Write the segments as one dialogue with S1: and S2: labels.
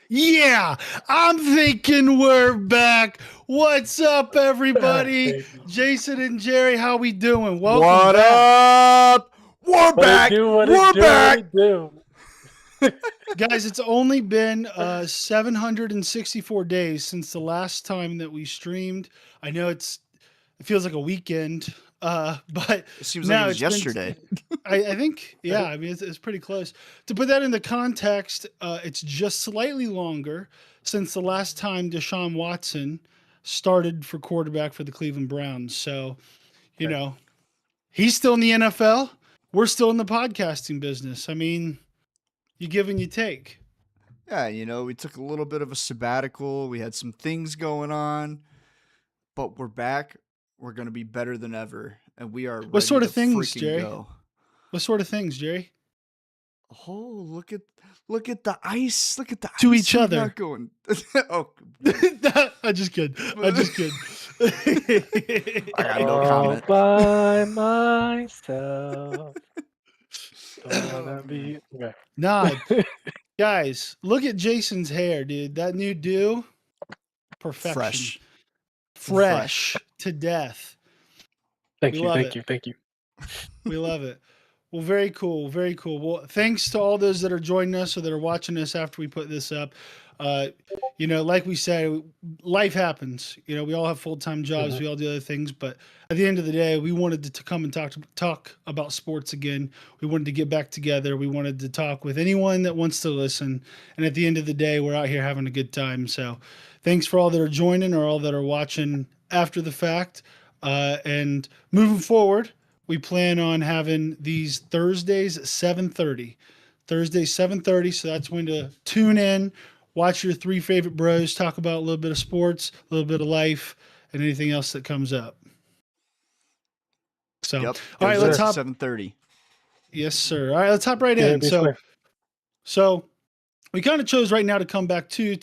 S1: Yeah, I'm thinking we're back. What's up, everybody?
S2: Crazy.
S1: Jason and Jerry, how we doing? Welcome
S3: What
S1: back.
S3: up? We're
S2: What it
S3: back.
S2: do? What it
S3: We're
S2: do? What
S3: back.
S2: it do?
S1: Guys, it's only been 764 days since the last time that we streamed. I know it feels like a weekend, but
S3: It seems like it
S1: no,
S3: was
S1: it's been.
S3: yesterday.
S1: I think, yeah, I mean, it's pretty close. To put that into context, it's just slightly longer since the last time Deshaun Watson started for quarterback for the Cleveland Browns. So, you
S2: Right.
S1: know, he's still in the NFL. We're still in the podcasting business. I mean, you give and you take.
S3: Yeah, we took a little bit of a sabbatical. We had some things going on, but we're back. We're going to be better than ever, and we are
S1: What
S3: ready
S1: sort
S3: to
S1: of things,
S3: freaking
S1: Jerry?
S3: go.
S1: What sort of things, Jerry?
S3: Oh, look at the ice. Look at the
S1: To
S3: ice
S1: each
S3: we got
S1: other.
S3: going. Oh,
S1: I just kid. I just kid.
S3: I got no
S2: All
S3: comment.
S2: by myself. Don't wanna
S3: Oh man.
S2: be. Okay.
S1: Nah, guys, look at Jason's hair, dude. That new do, perfection.
S3: Fresh.
S1: Fresh to death. We
S2: Thank you.
S1: love
S2: Thank
S1: it.
S2: you. Thank you.
S1: We love it. Well, very cool. Very cool. Well, thanks to all those that are joining us or that are watching us after we put this up. Uh, like we said, life happens. We all have full time jobs.
S2: Mhm.
S1: We all do other things. But at the end of the day, we wanted to come and talk about sports again. We wanted to get back together. We wanted to talk with anyone that wants to listen. And at the end of the day, we're out here having a good time. So thanks for all that are joining or all that are watching after the fact. And moving forward, we plan on having these Thursdays at 7:30. Thursday 7:30, so that's when to tune in, watch your three favorite bros talk about a little bit of sports, a little bit of life, and anything else that comes up. So,
S3: Yep.
S1: all right, let's
S2: Sir.
S1: hop.
S3: 7:30.
S1: Yes, sir. All right, let's hop right
S2: Yeah,
S1: in.
S2: be
S1: So,
S2: square.
S1: so we kind of chose right now to come back to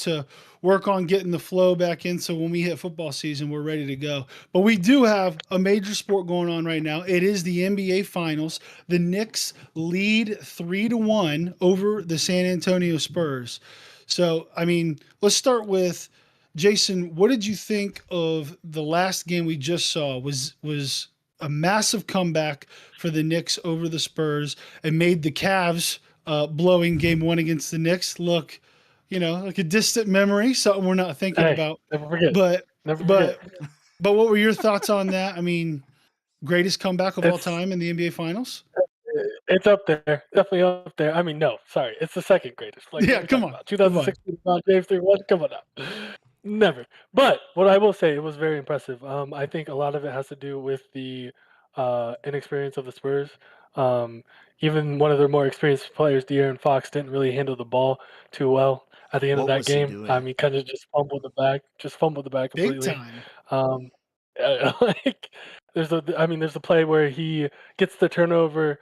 S1: work on getting the flow back in, so when we hit football season we're ready to go. But we do have a major sport going on right now. It is the NBA finals. The Knicks lead 3-1 over the San Antonio Spurs. So I mean, let's start with Jason. What did you think of the last game we just saw? Was a massive comeback for the Knicks over the Spurs and made the Cavs blowing game one against the Knicks look, like a distant memory, something we're not thinking
S2: Hey,
S1: about.
S2: never forget.
S1: But
S2: Never forget.
S1: but but what were your thoughts on that? I mean, greatest comeback of all
S2: It's
S1: time in the NBA Finals?
S2: it's up there. Definitely up there. I mean, no, sorry. It's the second greatest. Like, what are
S1: Yeah,
S2: we
S1: come
S2: talking
S1: on,
S2: about?
S1: come on.
S2: 2016 LeBron James 3-1? Come on now. Never. But what I will say, it was very impressive. I think a lot of it has to do with the inexperience of the Spurs. Um, Even one of their more experienced players, De'Aaron Fox, didn't really handle the ball too well at the end of
S3: What
S2: that
S3: was he
S2: game. I
S3: doing?
S2: mean, kind of just fumbled the bag
S1: Big
S2: completely.
S1: time.
S2: Um, like there's a play where he gets the turnover.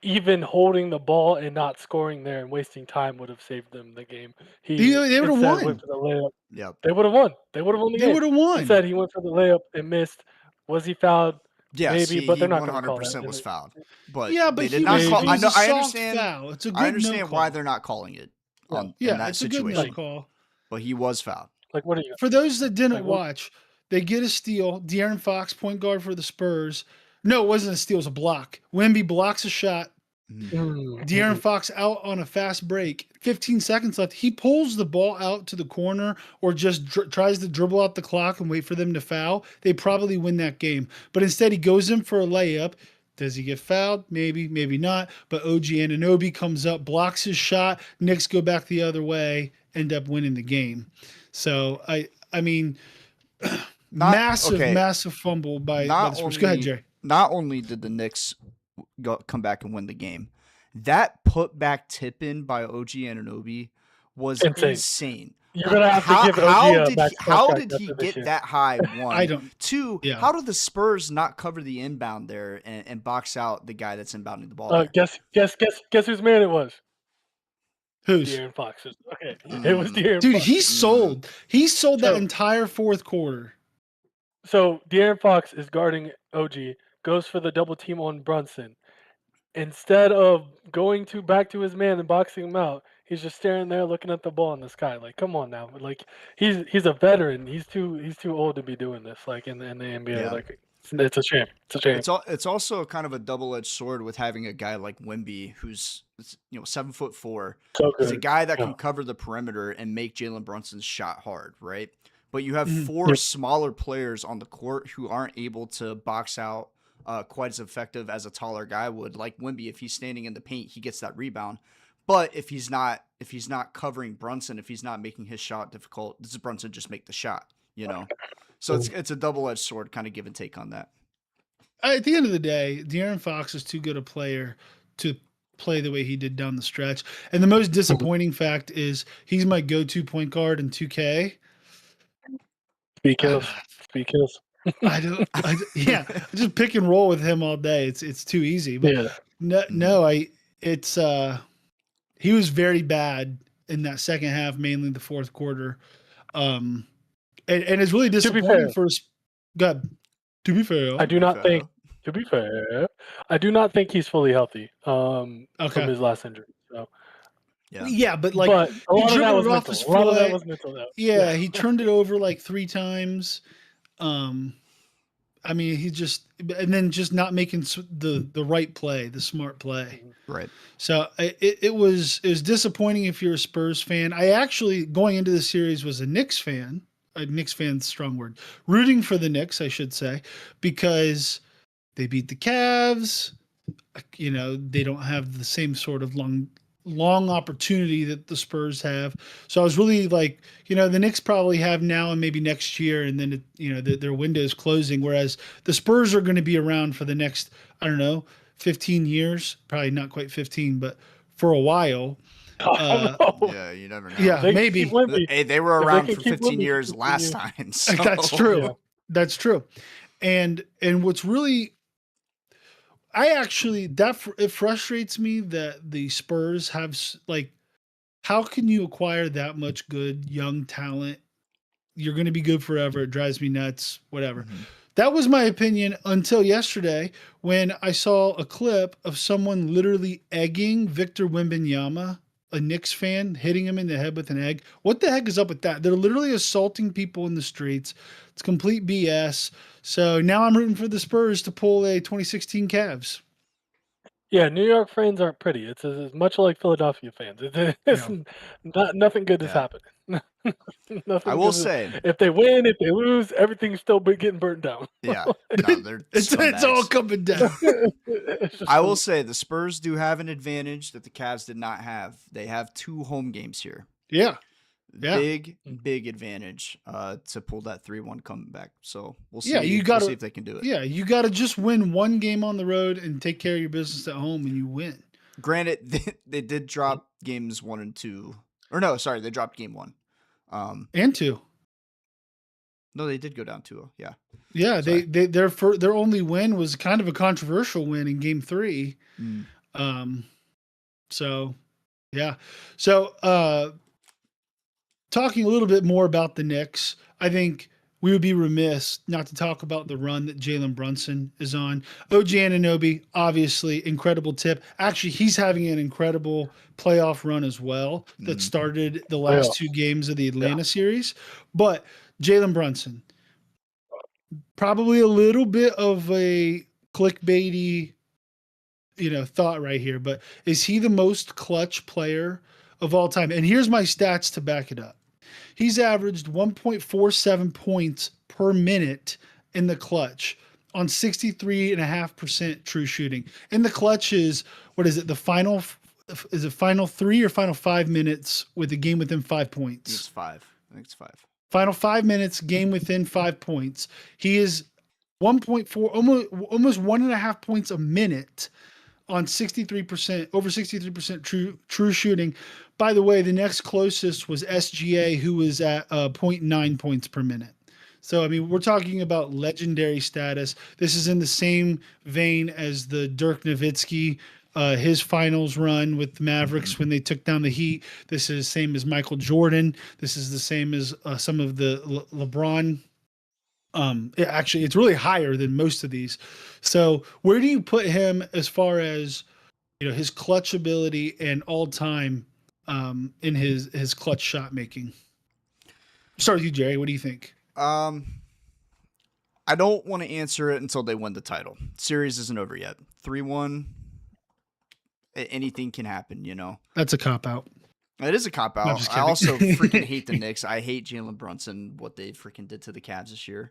S2: Even holding the ball and not scoring there and wasting time would have saved them the game.
S1: They,
S2: He
S1: they would have
S2: instead went
S1: won.
S2: for the layup.
S3: Yep.
S2: They would have won. They would have won the
S1: They
S2: game.
S1: would have won.
S2: Instead, he went for the layup and missed. Was he fouled?
S3: Yes,
S2: Maybe,
S3: he
S2: but
S3: he
S2: they're not going to call that.
S3: 100% was fouled. But
S1: Yeah, but
S3: they did
S1: he
S3: not
S1: was
S3: call.
S1: it
S2: Maybe,
S3: I
S1: was
S3: know.
S1: a soft foul. It's a
S3: I
S1: good no
S3: understand why
S1: call.
S3: they're not calling it
S2: yeah.
S3: in
S1: Yeah,
S3: that
S1: it's a good no
S2: Like,
S3: situation.
S1: call.
S3: But he was fouled.
S2: what are you
S1: For those that didn't
S2: like? What,
S1: watch, they get a steal. De'Aaron Fox, point guard for the Spurs. No, it wasn't a steal, it was a block. Wemby blocks a shot.
S3: Mhm.
S1: De'Aaron
S2: mm-hmm.
S1: Fox out on a fast break. 15 seconds left. He pulls the ball out to the corner or just tries to dribble out the clock and wait for them to foul. They probably win that game. But instead, he goes in for a layup. Does he get fouled? Maybe, maybe not. But OG Anunoby comes up, blocks his shot. Knicks go back the other way, end up winning the game. So I mean,
S3: Not
S1: massive,
S3: okay.
S1: massive fumble by
S3: Not
S1: the Spurs. Go ahead,
S3: only
S1: Jerry.
S3: not only did the Knicks come back and win the game, that put back tip in by OG Anunoby was
S2: Insane.
S3: insane.
S2: You're gonna have to give OG a max
S3: How
S2: contract
S3: did he
S2: after this
S3: get
S2: year.
S3: that high?
S1: I
S3: One,
S1: don't.
S3: two.
S1: Yeah.
S3: How did the Spurs not cover the inbound there and box out the guy that's inbounding the ball there?
S2: Guess whose man it was?
S1: Who's?
S2: De'Aaron Fox. Okay, it was De'Aaron
S1: Dude,
S2: Fox.
S1: he sold. He sold that
S2: So,
S1: entire fourth quarter.
S2: so De'Aaron Fox is guarding OG, goes for the double team on Brunson. Instead of going back to his man and boxing him out, He's just staring there, looking at the ball in the sky. Like, come on now. Like, he's a veteran. He's too old to be doing this. Like in the NBA.
S3: Yeah.
S2: Like, it's a shame. It's a shame.
S3: It's also kind of a double-edged sword with having a guy like Wemby, who's 7'4".
S2: So
S3: He's a
S2: good.
S3: guy that
S2: Yeah.
S3: can cover the perimeter and make Jalen Brunson's shot hard, right? But you have
S1: Mhm.
S3: four
S2: Yep.
S3: smaller players on the court who aren't able to box out quite as effective as a taller guy would. Like Wemby, if he's standing in the paint, he gets that rebound. But if he's not covering Brunson, if he's not making his shot difficult, does Brunson just make the shot? So it's a double-edged sword, kind of give and take on that.
S1: At the end of the day, De'Aaron Fox is too good a player to play the way he did down the stretch. And the most disappointing fact is he's my go-to point guard in 2K.
S2: Speed kills. Speed kills.
S1: I just pick and roll with him all day. It's too easy. But
S2: Yeah.
S1: he was very bad in that second half, mainly the fourth quarter. And it's really disappointing for us. God, to be fair,
S2: I do not think. To be fair, I do not think he's fully healthy. From his last injury. So.
S1: Yeah, but like
S2: a lot of that was
S1: off
S2: mental.
S1: his
S2: A lot of that
S1: foot.
S2: was mental. Though.
S1: Yeah, he turned it over like 3 times. I mean, he just and then just not making the right play, the smart play.
S3: Right.
S1: So it was disappointing if you're a Spurs fan. I actually going into the series was a Knicks fan. A Knicks fan's strong word. Rooting for the Knicks, I should say, because they beat the Cavs. They don't have the same sort of long opportunity that the Spurs have. So I was really like, the Knicks probably have now and maybe next year, and then their window is closing. Whereas the Spurs are going to be around for the next, I don't know, 15 years, probably not quite 15, but for a while.
S3: Yeah, you never know.
S1: Yeah, maybe.
S3: Hey, they were around for 15 years last time. So.
S1: That's true. Yeah. That's true. And what's really, it frustrates me that the Spurs have how can you acquire that much good young talent? You're going to be good forever. It drives me nuts, whatever. Mm-hmm. That was my opinion until yesterday when I saw a clip of someone literally egging Victor Wembanyama, a Knicks fan, hitting him in the head with an egg. What the heck is up with that? They're literally assaulting people in the streets. It's complete BS. So now I'm rooting for the Spurs to pull a 2016 Cavs.
S2: Yeah, New York fans aren't pretty. It's as much like Philadelphia fans. Nothing good is happening. Nothing.
S3: I will say,
S2: if they win, if they lose, everything's still getting burnt down.
S3: Yeah, no,
S1: it's all coming down.
S3: I will say the Spurs do have an advantage that the Cavs did not have. They have 2 home games here.
S1: Yeah.
S3: Big advantage to pull that 3-1 comeback. So we'll see.
S1: Yeah,
S3: we'll see if they can do it.
S1: Yeah, you got to just win one game on the road and take care of your business at home, and you win.
S3: Granted, they did drop games 1 and 2. Or no, sorry, they dropped game 1.
S1: And 2.
S3: No, they did go down 2-0. Yeah.
S1: Yeah, their only win was kind of a controversial win in game 3. So, yeah. So, talking a little bit more about the Knicks, I think we would be remiss not to talk about the run that Jalen Brunson is on. OG Anunoby, obviously, incredible tip. Actually, he's having an incredible playoff run as well that started the last 2 games of the Atlanta series. But Jalen Brunson, probably a little bit of a clickbaity, thought right here, but is he the most clutch player of all time? And here's my stats to back it up. He's averaged 1.47 points per minute in the clutch on 63.5% true shooting. In the clutch is, what is it, final 3 or final 5 minutes with the game within 5 points?
S3: It's 5. I think it's 5.
S1: Final 5 minutes, game within 5 points. He is 1.4, almost 1.5 points a minute on 63%, over 63% true shooting. By the way, the next closest was SGA, who was at 0.9 points per minute. So, I mean, we're talking about legendary status. This is in the same vein as the Dirk Nowitzki, his finals run with the Mavericks when they took down the Heat. This is the same as Michael Jordan. This is the same as some of the LeBron. Actually, it's really higher than most of these. So where do you put him as far as, his clutch ability and all-time in his clutch shot making. Start with you, Jerry. What do you think?
S3: I don't want to answer it until they win the title. Series isn't over yet. 3-1. Anything can happen, you know.
S1: That's a cop out.
S3: It is a cop
S1: No, I'm
S3: out.
S1: just
S3: I
S1: kidding.
S3: also freaking hate the Knicks. I hate Jalen Brunson, what they freaking did to the Cavs this year.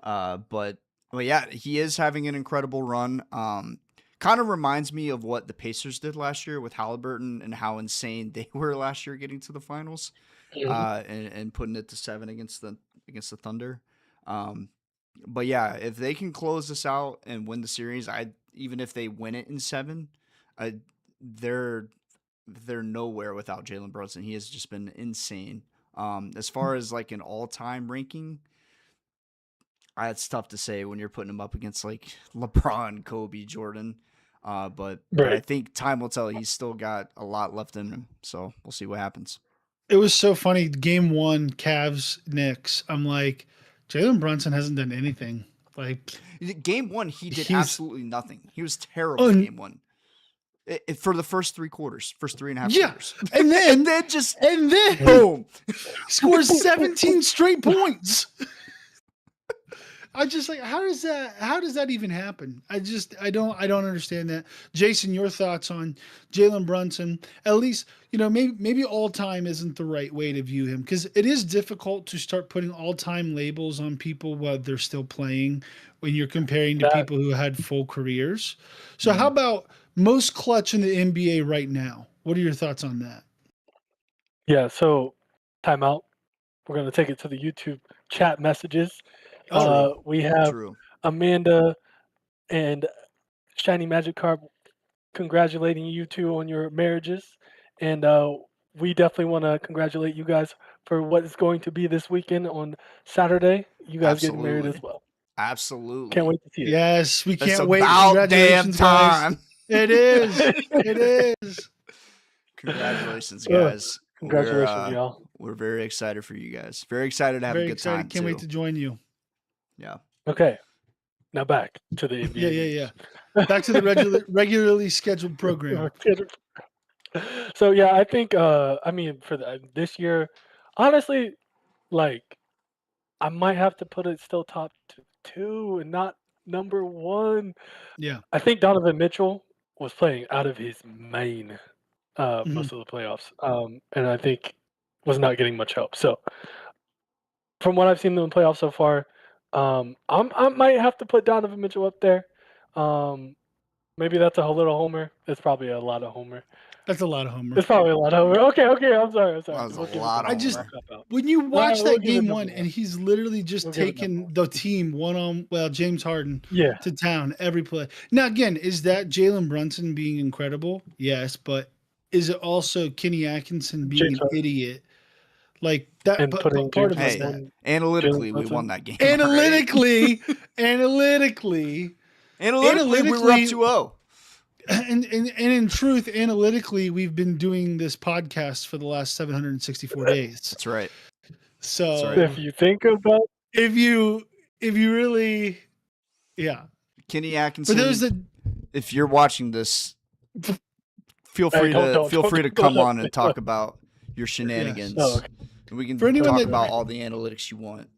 S3: But yeah, he is having an incredible run. Kind of reminds me of what the Pacers did last year with Halliburton and how insane they were last year getting to the finals, and putting it to 7 against the Thunder. But yeah, if they can close this out and win the series, even if they win it in 7, they're nowhere without Jalen Brunson. He has just been insane. As far as like an all-time ranking, it's tough to say when you're putting him up against like LeBron, Kobe, Jordan. But I think time will tell. He's still got a lot left in him, so we'll see what happens.
S1: It was so funny. Game 1, Cavs, Knicks. I'm like, Jalen Brunson hasn't done anything. Like
S3: game 1, he did
S1: he's-
S3: absolutely nothing. He was terrible in game 1. For the first 3 quarters, first 3.5
S1: Yeah,
S3: quarters.
S1: and then
S3: and then boom,
S1: scores 17 straight points. I just like, how does that even happen? I don't understand that. Jason, your thoughts on Jalen Brunson? At least, you know, maybe all time isn't the right way to view him, because it is difficult to start putting all time labels on people while they're still playing when you're comparing to people who had full careers. So how about most clutch in the NBA right now? What are your thoughts on that?
S2: Yeah, so timeout. We're going to take it to the YouTube chat messages. We have Amanda and Shiny Magic Carp congratulating you two on your marriages. And we definitely want to congratulate you guys for what is going to be this weekend on Saturday. You guys getting married as well.
S3: Absolutely.
S2: Can't wait to see it.
S1: Yes, we can't wait.
S3: About damn time.
S1: Guys. It is. It is.
S3: Congratulations, guys.
S2: Congratulations, y'all.
S3: We're very excited for you guys. Very excited to have a good time.
S1: Can't wait to join you.
S3: Yeah.
S2: Okay. Now back to the NBA.
S1: Yeah. Back to the regularly scheduled program.
S2: So yeah, I think I mean for this year, honestly, like I might have to put it still top 2 and not number 1.
S1: Yeah.
S2: I think Donovan Mitchell was playing out of his main most of the playoffs, and I think was not getting much help. So from what I've seen in the playoffs so far, I might have to put Donovan Mitchell up there. Maybe that's a little homer. It's probably a lot of homer.
S1: That's a lot of homer.
S2: It's probably a lot of homer. Okay. I'm sorry.
S3: That was a lot of homer.
S1: When you watch that game 1 and he's literally just taking the team James Harden to town every play. Now again, is that Jalen Brunson being incredible? Yes, but is it also Kenny Atkinson being an idiot? Like that,
S2: and
S1: part of that.
S3: Analytically, we won that game.
S1: Analytically,
S3: we were up 2-0.
S1: And in truth, analytically, we've been doing this podcast for the last 764 days.
S3: That's right.
S1: So
S2: if you think about,
S1: if you really,
S3: Kenny Atkinson.
S1: For those that,
S3: if you're watching this, feel free to come on and talk about your shenanigans.
S2: Yes. Oh, okay.
S3: And we can talk about all the analytics you want.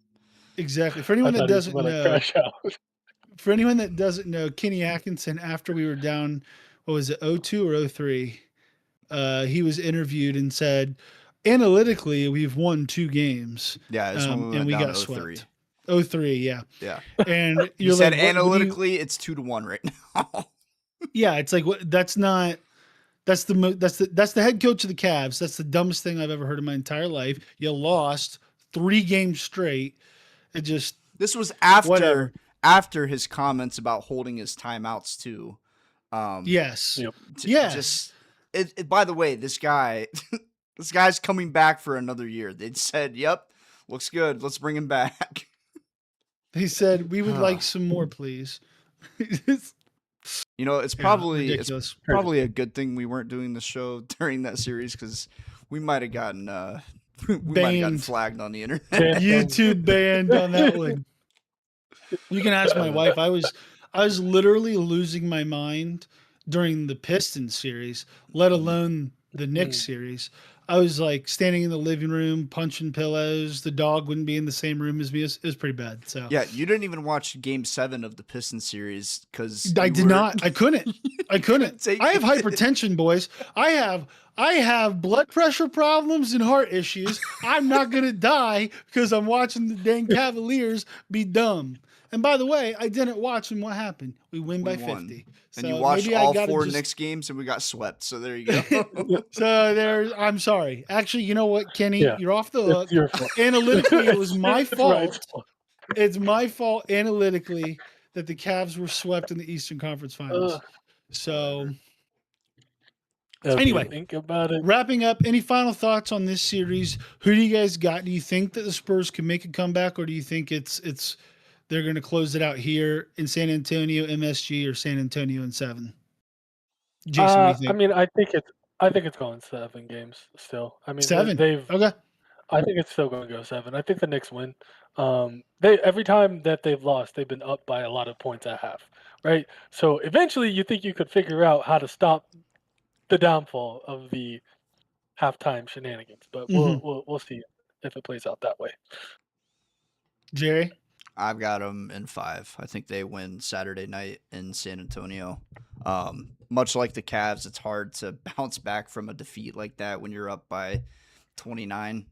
S1: Exactly. For anyone that doesn't know. For anyone that doesn't know, Kenny Atkinson, after we were down, what was it, 0-2 or 0-3, he was interviewed and said, analytically, we've won 2 games.
S3: Yeah,
S1: and we got swept. 0-3, yeah.
S3: Yeah.
S1: And
S3: you said analytically, it's 2-1 right now.
S1: Yeah, it's like that's the head coach of the Cavs. That's the dumbest thing I've ever heard in my entire life. You lost 3 games straight.
S3: This was after his comments about holding his timeouts too.
S1: Yes.
S2: Yep.
S1: Yes.
S3: By the way, this guy's coming back for another year. They said, "Yep, looks good. Let's bring him back."
S1: He said, "We would like some more, please."
S3: You know, it's probably a good thing we weren't doing the show during that series, because we might have gotten flagged on the internet.
S1: YouTube banned on that one. You can ask my wife. I was literally losing my mind during the Pistons series, let alone the Knicks
S2: Mm.
S1: series, I was like standing in the living room punching pillows. The dog wouldn't be in the same room as me. It was pretty bad. So
S3: Yeah, you didn't even watch Game 7 of the Pistons series because
S1: I
S3: you
S1: did
S3: were
S1: not. I couldn't. I
S3: you
S1: couldn't.
S3: couldn't take
S1: I have
S3: it.
S1: hypertension, boys. I have blood pressure problems and heart issues. I'm not gonna die because I'm watching the dang Cavaliers be dumb. And by the way, I didn't watch, and what happened? We win
S3: We
S1: by
S3: won.
S1: 50.
S3: And you
S1: So
S3: watched
S1: maybe I
S3: all
S1: gotta
S3: 4
S1: just.
S3: Knicks games and we got swept. So there you go.
S1: So there. I'm sorry. Actually, you know what, Kenny?
S2: Yeah,
S1: You're off the
S2: it's
S1: hook.
S2: your fault.
S1: Analytically, it was my
S2: It's Ryan's
S1: fault.
S2: fault.
S1: It's my fault analytically that the Cavs were swept in the Eastern Conference Finals. So
S3: Whatever.
S2: If you
S1: anyway,
S2: think about it,
S1: wrapping up, any final thoughts on this series? Who do you guys got? Do you think that the Spurs can make a comeback, or do you think it's they're going to close it out here in San Antonio, MSG, or San Antonio in 7? Jason, what do you
S2: I
S1: think?
S2: mean, I think it's going 7 games still. I mean,
S1: 7.
S2: they've.
S1: Okay.
S2: I think it's still going to go 7. I think the Knicks win. They every time that they've lost, they've been up by a lot of points at half, right? So eventually, you think you could figure out how to stop the downfall of the halftime shenanigans, but
S1: Mm-hmm.
S2: we'll see if it plays out that way.
S1: Jerry.
S3: I've got them in 5. I think they win Saturday night in San Antonio. Much like the Cavs, it's hard to bounce back from a defeat like that when you're up by 29.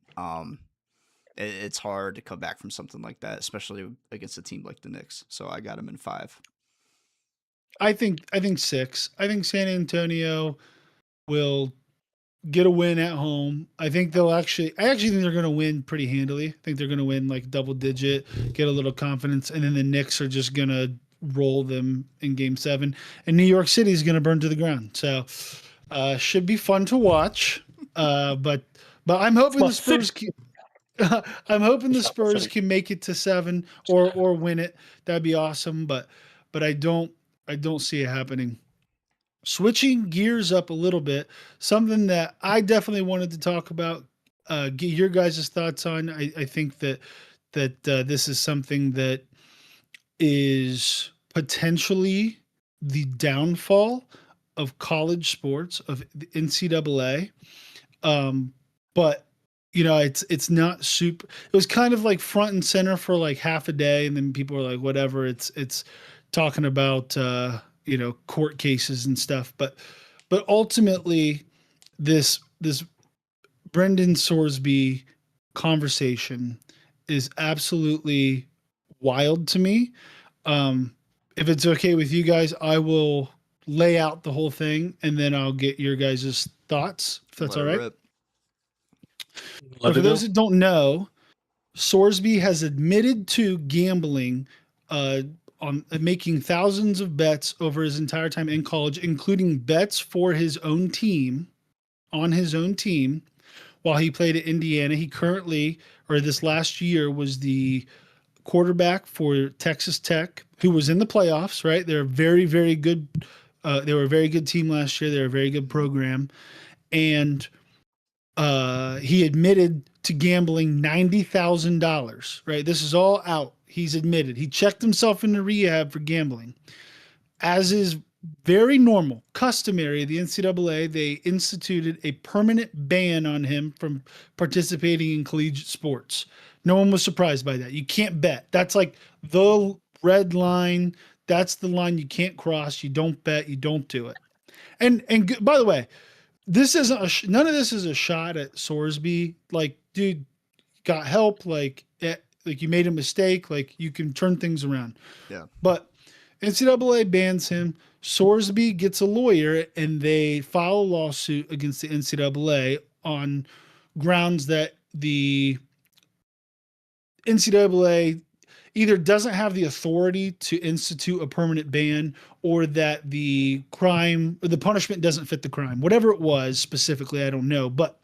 S3: It's hard to come back from something like that, especially against a team like the Knicks. So I got them in 5.
S1: I think 6. I think San Antonio will get a win at home. I think I actually think they're going to win pretty handily. I think they're going to win like double digit, get a little confidence, and then the Knicks are just going to roll them in Game 7, and New York City is going to burn to the ground. So should be fun to watch. But I'm hoping the Spurs. I'm hoping the Spurs can make it to 7 or win it. That'd be awesome. But I don't see it happening. Switching gears up a little bit, something that I definitely wanted to talk about, get your guys' thoughts on. I think that this is something that is potentially the downfall of college sports, of the NCAA. But it's not super. It was kind of like front and center for like half a day, and then people are like, whatever. It's talking about court cases and stuff, but ultimately this Brendan Sorsby conversation is absolutely wild to me. If it's okay with you guys, I will lay out the whole thing and then I'll get your guys' thoughts, if that's
S3: Let
S1: all
S3: it
S1: right.
S3: rip.
S1: But for those that don't know, Sorsby has admitted to gambling on making thousands of bets over his entire time in college, including bets for his own team, on his own team, while he played at Indiana. He currently, or this last year, was the quarterback for Texas Tech, who was in the playoffs, right? They're very, very good. They were a very good team last year. They're a very good program. And he admitted to gambling $90,000, right? This is all out. He's admitted. He checked himself into rehab for gambling. As is very normal, customary, the NCAA, they instituted a permanent ban on him from participating in collegiate sports. No one was surprised by that. You can't bet. That's like the red line. That's the line you can't cross. You don't bet. You don't do it. And by the way, this isn't none of this is a shot at Sorsby. Like, dude, got help. Like you made a mistake. Like, you can turn things around.
S3: Yeah.
S1: But NCAA bans him. Sorsby gets a lawyer, and they file a lawsuit against the NCAA on grounds that the NCAA either doesn't have the authority to institute a permanent ban, or that the crime or the punishment doesn't fit the crime. Whatever it was specifically, I don't know. But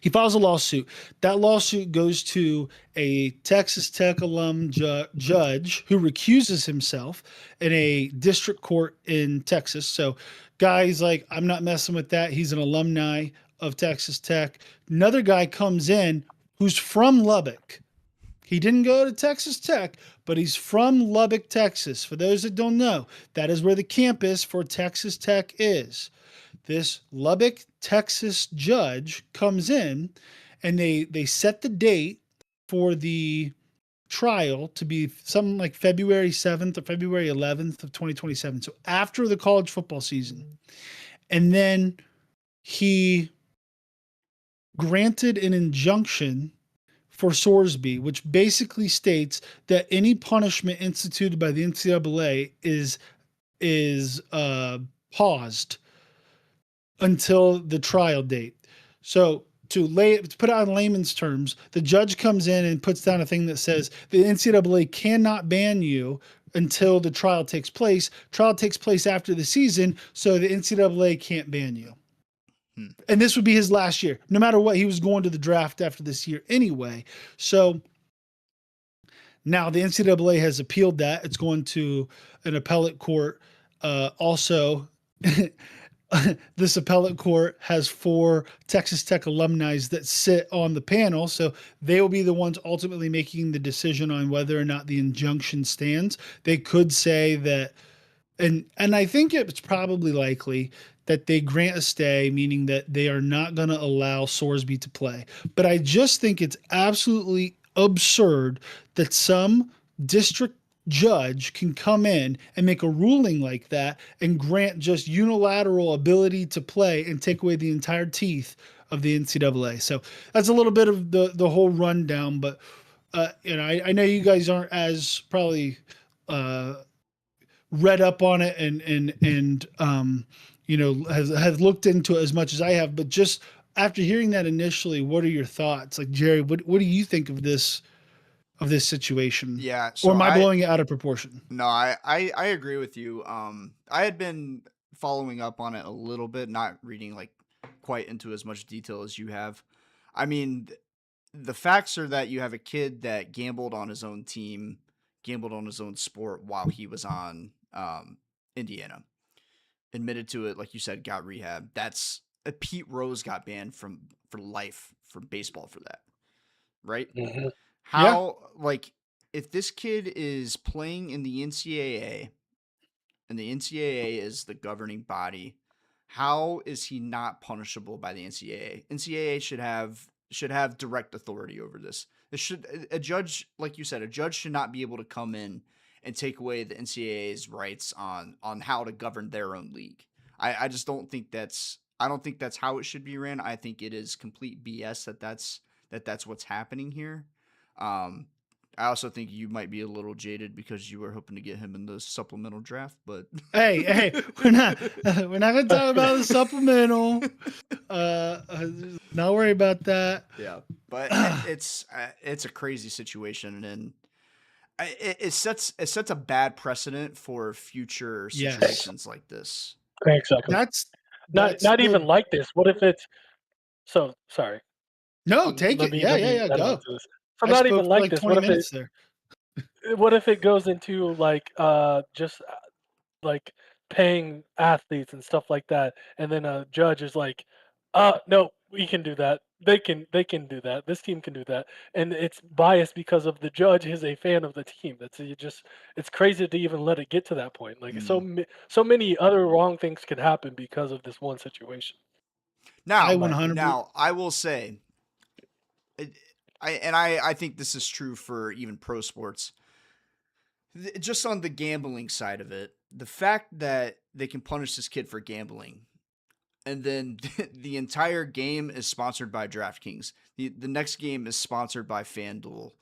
S1: he files a lawsuit. That lawsuit goes to a Texas Tech alum judge who recuses himself in a district court in Texas. So, guy's like, I'm not messing with that. He's an alumni of Texas Tech. Another guy comes in who's from Lubbock. He didn't go to Texas Tech, but he's from Lubbock, Texas. For those that don't know, that is where the campus for Texas Tech is. this Lubbock, Texas judge comes in and they set the date for the trial to be something like February 7th or February 11th of 2027. So after the college football season. And then he granted an injunction for Sorsby, which basically states that any punishment instituted by the NCAA is paused until the trial date. So to put it on layman's terms, the judge comes in and puts down a thing that says the NCAA cannot ban you until the trial takes place. Trial takes place after the season, so the NCAA can't ban you. And this would be his last year. No matter what, he was going to the draft after this year anyway. So now the NCAA has appealed that. It's going to an appellate court. Also, this appellate court has 4 Texas Tech alumni that sit on the panel. So they will be the ones ultimately making the decision on whether or not the injunction stands. They could say that, and I think it's probably likely that they grant a stay, meaning that they are not going to allow Sorsby to play. But I just think it's absolutely absurd that some district judge can come in and make a ruling like that and grant just unilateral ability to play and take away the entire teeth of the NCAA. So that's a little bit of the whole rundown, but I know you guys aren't as probably read up on it and has looked into it as much as I have, but just after hearing that initially, what are your thoughts? Like, Jerry, what do you think of this situation?
S3: Yeah. So
S1: or am I blowing it out of proportion?
S3: No, I agree with you. I had been following up on it a little bit, not reading like quite into as much detail as you have. I mean, the facts are that you have a kid that gambled on his own team, gambled on his own sport while he was on Indiana. Admitted to it, like you said, got rehab. That's Pete Rose got banned for life from baseball for that, right?
S2: Mm-hmm.
S3: How like if this kid is playing in the NCAA and the NCAA is the governing body, how is he not punishable by the NCAA? NCAA should have direct authority over this. A judge, like you said, a judge should not be able to come in and take away the NCAA's rights on how to govern their own league. I just don't think that's how it should be ran. I think it is complete BS that's what's happening here. I also think you might be a little jaded because you were hoping to get him in the supplemental draft, but
S1: hey, we're not gonna talk about the supplemental. Not worry about that.
S3: Yeah, but it's a crazy situation, and it sets a bad precedent for future situations like this.
S2: Exactly.
S1: That's
S2: not even like this. What if it's so sorry?
S1: No, take it. Yeah. Go.
S2: So not even like
S1: like
S2: this.
S1: 20 minutes there.
S2: What if it goes into like just like paying athletes and stuff like that, and then a judge is like, no, we can do that. They can do that. This team can do that, and it's biased because of the judge is a fan of the team. It's crazy to even let it get to that point. Like so many other wrong things can happen because of this one situation.
S3: Now,
S1: I
S3: I will say, I think this is true for even pro sports. Just on the gambling side of it, the fact that they can punish this kid for gambling, and then the entire game is sponsored by DraftKings. The next game is sponsored by FanDuel.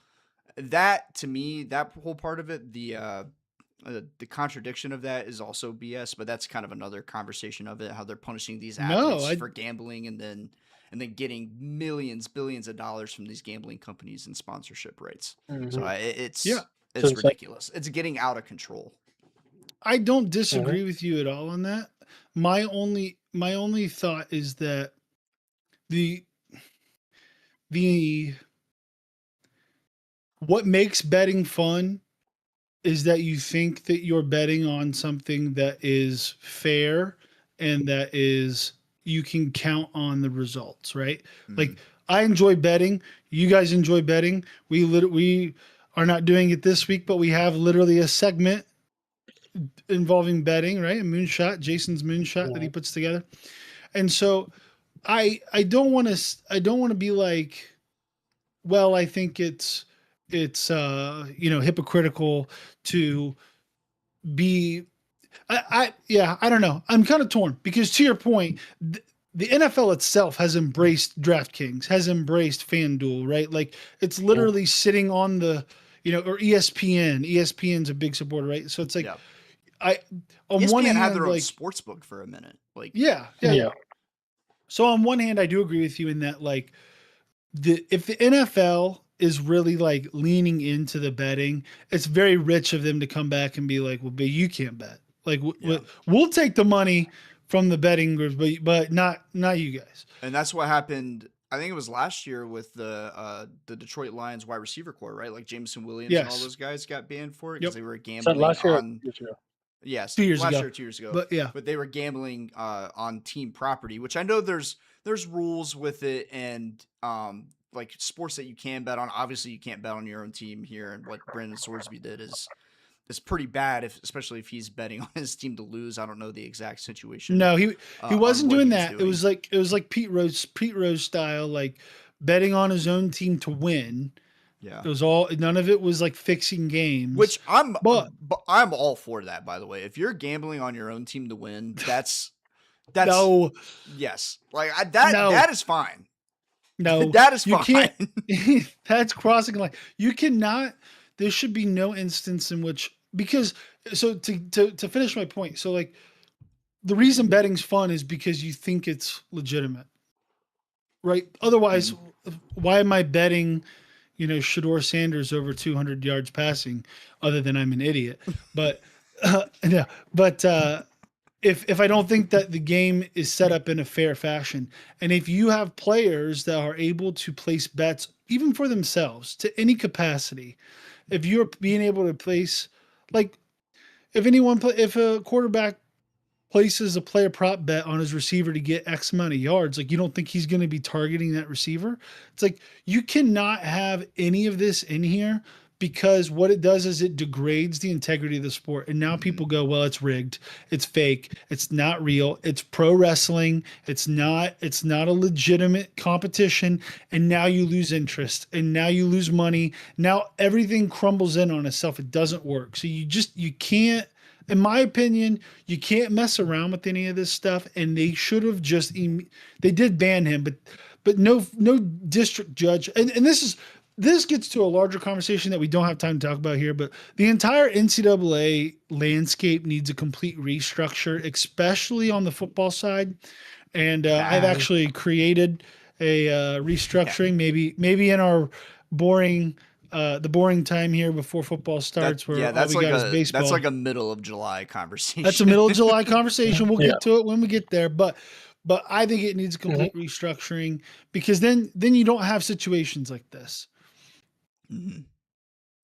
S3: That, to me, that whole part of it, the contradiction of that is also BS. But that's kind of another conversation of it. How they're punishing these athletes for gambling, and then getting millions, billions of dollars from these gambling companies and sponsorship rights. Mm-hmm. So it's ridiculous. It's getting out of control.
S1: I don't disagree with you at all on that. My only thought is that the what makes betting fun is that you think that you're betting on something that is fair and that is you can count on the results, right? Mm-hmm. Like I enjoy betting. You guys enjoy betting. We are not doing it this week, but we have literally a segment involving betting, right? A moonshot, Jason's moonshot that he puts together. And so I don't want to be like, well, I think it's hypocritical to be I don't know. I'm kind of torn because to your point, the NFL itself has embraced DraftKings, has embraced FanDuel, right? Like it's literally sitting on the, or ESPN. ESPN's a big supporter, right? So it's like
S3: Yeah.
S1: I on one
S3: ESPN had
S1: hand,
S3: their own
S1: like
S3: sports book for a minute. Like,
S1: yeah. So on one hand, I do agree with you in that like if the NFL is really like leaning into the betting, it's very rich of them to come back and be like, well, but you can't bet. Like
S3: Yeah.
S1: we'll take the money from the betting groups, but not you guys.
S3: and that's what happened. I think it was last year with the Detroit Lions wide receiver core, right? Like Jameson Williams and all
S1: Yes.
S3: those guys got banned for it
S1: Yep.
S3: because they were
S2: Is that
S3: gambling
S2: last year or
S3: on.
S2: 2 years ago?
S3: Yes,
S1: 2 years
S3: last
S1: ago.
S3: year, 2 years ago.
S1: But yeah.
S3: But they were gambling on team property, which I know there's rules with it, and like sports that you can bet on. Obviously, you can't bet on your own team here, and what Brandon Swordsby did is pretty bad, especially if he's betting on his team to lose. I don't know the exact situation.
S1: No, he
S3: on
S1: wasn't
S3: what
S1: doing
S3: he was
S1: that. It
S3: doing.
S1: was like Pete Rose style, like betting on his own team to win.
S3: Yeah.
S1: It was all none of it was like fixing games.
S3: Which I'm
S1: but
S3: all for that, by the way. If you're gambling on your own team to win, that's
S1: no,
S3: yes. Like
S1: No.
S3: that is fine.
S1: no,
S3: That is
S1: you
S3: fine.
S1: can't. That's crossing a line. You cannot. There should be no instance in which because so to finish my point. So like the reason betting's fun is because you think it's legitimate, right? Otherwise, why am I betting? Shador Sanders over 200 yards passing, other than I'm an idiot. But yeah, but if I don't think that the game is set up in a fair fashion, and if you have players that are able to place bets even for themselves to any capacity, if you're being able to place, like if a quarterback places a player prop bet on his receiver to get X amount of yards, like you don't think he's going to be targeting that receiver. It's like you cannot have any of this in here because what it does is it degrades the integrity of the sport. And now people go, well, it's rigged, it's fake, it's not real, it's pro wrestling, it's not a legitimate competition. And now you lose interest and now you lose money. Now everything crumbles in on itself. It doesn't work. So you can't. In my opinion, you can't mess around with any of this stuff, and they should have just they did ban him, but no district judge, and this gets to a larger conversation that we don't have time to talk about here, but the entire NCAA landscape needs a complete restructure, especially on the football side, and I've actually created a restructuring, maybe in our the boring time here before football starts, where all we got is baseball.
S3: That's like a middle of July conversation.
S1: That's a middle of July conversation. We'll get to it when we get there, but I think it needs a complete restructuring because then you don't have situations like this.
S3: Mm-hmm.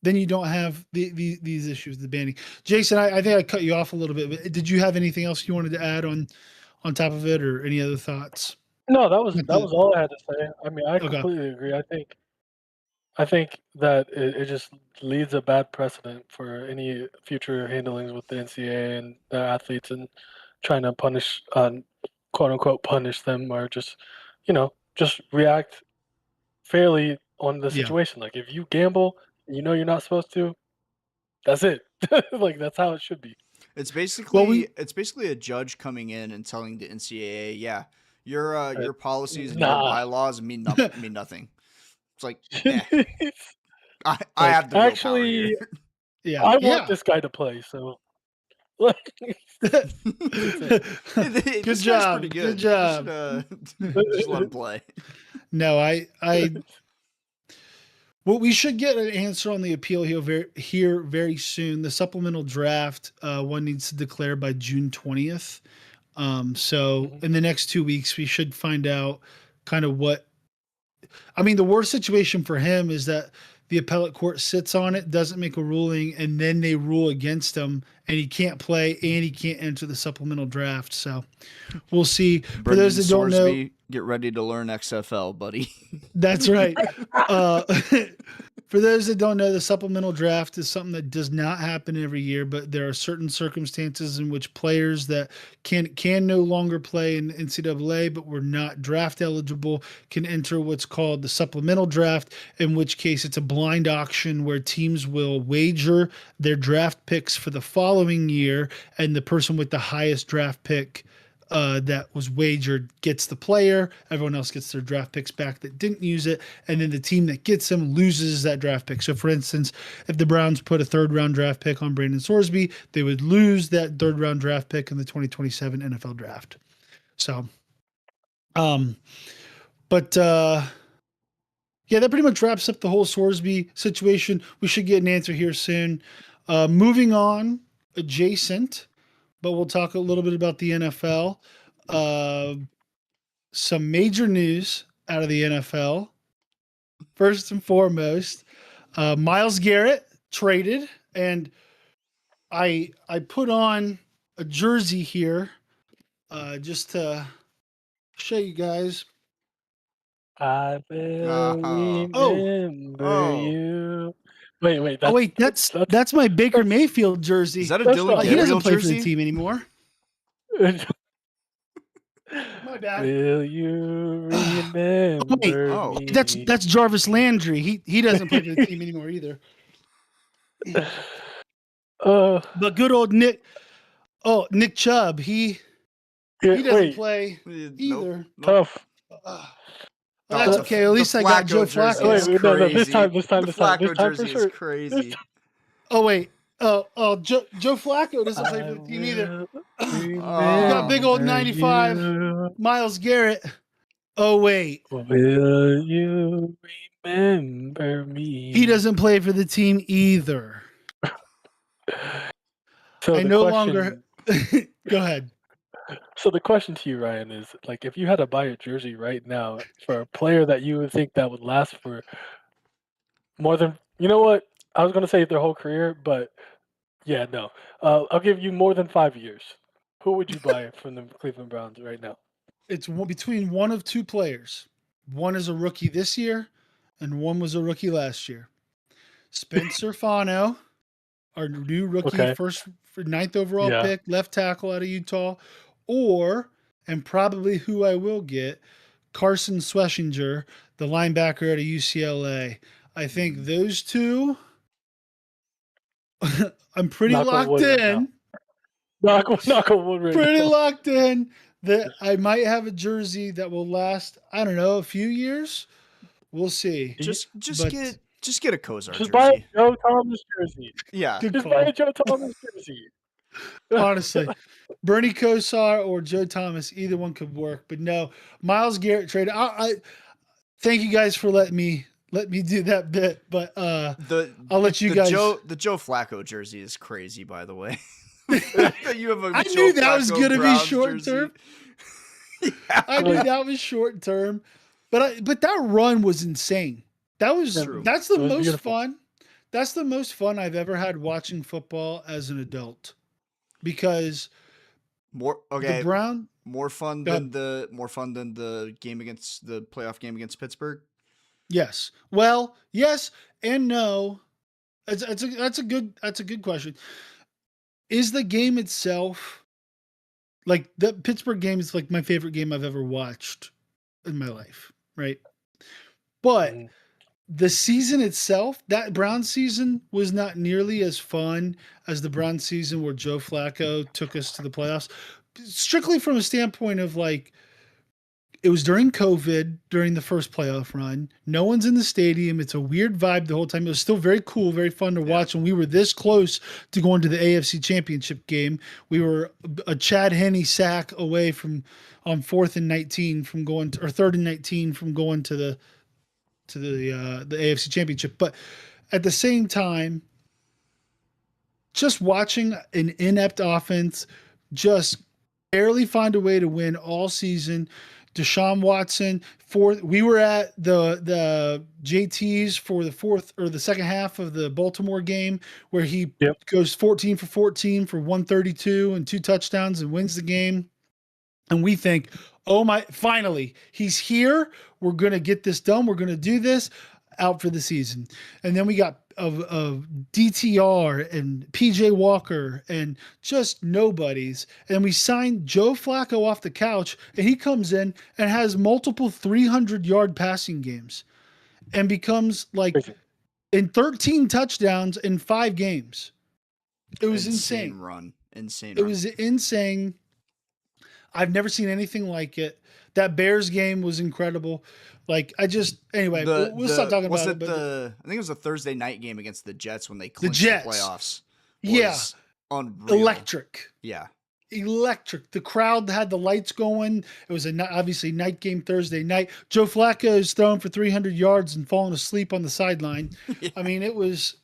S1: Then you don't have these issues, the banning. Jason, I think I cut you off a little bit, but did you have anything else you wanted to add on top of it, or any other thoughts?
S2: No, that was all I had to say. I mean, I completely agree. I think that it just leads a bad precedent for any future handlings with the NCAA and the athletes and trying to punish, quote unquote, punish them or just react fairly on the situation. Like if you gamble, you're not supposed to. That's it. Like that's how it should be.
S3: It's basically a judge coming in and telling the NCAA, yeah, your policies and your bylaws mean nothing. It's like, I have the real power here.
S1: Yeah,
S2: I want this guy to play. So,
S1: good
S3: this
S1: job.
S3: Pretty good.
S1: Good job.
S3: Just let him play.
S1: No, well, we should get an answer on the appeal here very soon. The supplemental draft one needs to declare by June 20th. So in the next 2 weeks, we should find out kind of what. I mean, the worst situation for him is that the appellate court sits on it, doesn't make a ruling, and then they rule against him, and he can't play and he can't enter the supplemental draft. So we'll see. For those that don't know,
S3: get ready to learn XFL, buddy.
S1: That's right. For those that don't know, the supplemental draft is something that does not happen every year, but there are certain circumstances in which players that can no longer play in NCAA but were not draft eligible can enter what's called the supplemental draft, in which case it's a blind auction where teams will wager their draft picks for the following year, and the person with the highest draft pick that was wagered gets the player. Everyone else gets their draft picks back that didn't use it, and then the team that gets them loses that draft pick. So, for instance, if the Browns put a third-round draft pick on Brandon Sorsby, they would lose that third-round draft pick in the 2027 NFL Draft. So, but yeah, that pretty much wraps up the whole Sorsby situation. We should get an answer here soon. Moving on, adjacent, but we'll talk a little bit about the NFL. Some major news out of the NFL. First and foremost, Myles Garrett traded, and I put on a jersey here just to show you guys.
S2: I will
S3: Uh-huh.
S2: remember
S3: Oh.
S2: you. Wait.
S1: Oh wait, that's my Baker
S2: that's-
S1: Mayfield jersey.
S3: Is that a
S2: That's
S3: Dylan
S2: not-
S1: He doesn't
S3: Gabriel
S1: play for the
S3: jersey?
S1: team anymore. My bad.
S2: Will you remember
S3: Oh.
S2: me?
S1: That's Jarvis Landry. He doesn't play for the team anymore either. But good old Nick Chubb, he doesn't
S2: wait,
S1: play
S3: Nope,
S1: either.
S3: nope.
S2: tough.
S1: Well, that's
S3: the-
S1: okay. At least
S3: the
S1: I got Joe
S3: Flacco jersey
S1: Flacco.
S3: is
S2: Wait, no, this time,
S3: crazy.
S2: this
S3: The
S2: time
S3: Flacco
S2: for
S3: jersey
S2: sure.
S3: is crazy.
S1: Oh wait. Joe Flacco doesn't play for the team either.
S2: You
S1: got big old 95. Myles Garrett. Oh wait.
S2: Will you remember me?
S1: He doesn't play for the team either.
S2: So
S1: I
S2: the
S1: no
S2: question,
S1: longer go ahead.
S2: So the question to you, Ryan, is like if you had to buy a jersey right now for a player that you would think that would last for more than, you know what? I was gonna say their whole career, but yeah, no. I'll give you more than 5 years. Who would you buy from the Cleveland Browns right now?
S1: It's between one of two players. One is a rookie this year, and one was a rookie last year. Spencer Fano, our new rookie,
S2: Okay.
S1: first 9th overall
S2: Yeah.
S1: pick, left tackle out of Utah, or, and probably who I will get, Carson Schlesinger, the linebacker out of UCLA. I think those two, I'm pretty
S2: Knock on
S1: locked
S2: wood right now.
S1: in.
S2: Knock on wood right
S1: Pretty
S2: now.
S1: locked in that I might have a jersey that will last, I don't know, a few years. We'll see.
S3: Just
S1: But-
S3: get a Kozar
S2: Just buy a
S3: jersey.
S2: Joe Thomas jersey.
S3: Yeah.
S1: Good
S2: Just buy
S1: call.
S2: a Joe Thomas jersey.
S1: Honestly, Bernie Kosar or Joe Thomas, either one could work. But no, Myles Garrett trade. I thank you guys for letting me do that bit. But I'll let you guys.
S3: The Joe Flacco jersey is crazy, by the way. That you have a
S1: I
S3: Joe
S1: knew that was
S3: Flacco
S1: gonna be
S3: Browns
S1: short
S3: jersey.
S1: term.
S3: Yeah.
S1: I knew that was short term, but that run was insane. That was
S3: True.
S1: that's the
S2: It was
S1: most
S2: beautiful.
S1: fun. That's the most fun I've ever had watching football as an adult, because
S3: More
S1: the
S3: okay.
S1: Brown.
S3: More fun
S1: Go
S3: than the game against the playoff game against Pittsburgh.
S1: Yes. Well, yes and no. That's a good question. Is the game itself, like the Pittsburgh game is like my favorite game I've ever watched in my life, right? But
S2: Mhm.
S1: the season itself, that Brown season was not nearly as fun as the Brown season where Joe Flacco took us to the playoffs. Strictly from a standpoint of like, it was during COVID, during the first playoff run. No one's in the stadium. It's a weird vibe the whole time. It was still very cool, very fun to watch. And we were this close to going to the AFC Championship game. We were a Chad Henne sack away from on 4th and 19 from going to, or 3rd and 19 from going to the AFC Championship. But at the same time, just watching an inept offense just barely find a way to win all season. Deshaun Watson, we were at the JTs for the fourth or the second half of the Baltimore game where he goes 14 for 14 for 132 and 2 touchdowns and wins the game. And we think, oh my, finally, he's here. We're going to get this done. We're going to do this. out for the season. And then we got of DTR and PJ Walker and just nobodies. And we signed Joe Flacco off the couch, and he comes in and has multiple 300-yard passing games and becomes like
S2: Crazy.
S1: in 13 touchdowns in 5 games. It was insane.
S3: Insane
S1: It
S3: run.
S1: was insane. I've never seen anything like it. That Bears game was incredible. Like anyway, we'll stop talking about it. But
S3: I think it was a Thursday night game against the Jets when they
S1: the
S3: clinched the
S1: Jets,
S3: playoffs.
S1: yeah,
S3: Was unreal.
S1: electric.
S3: Yeah.
S1: Electric. The crowd had the lights going. It was obviously night game Thursday night. Joe Flacco is throwing for 300 yards and falling asleep on the sideline.
S3: Yeah.
S1: I mean, it was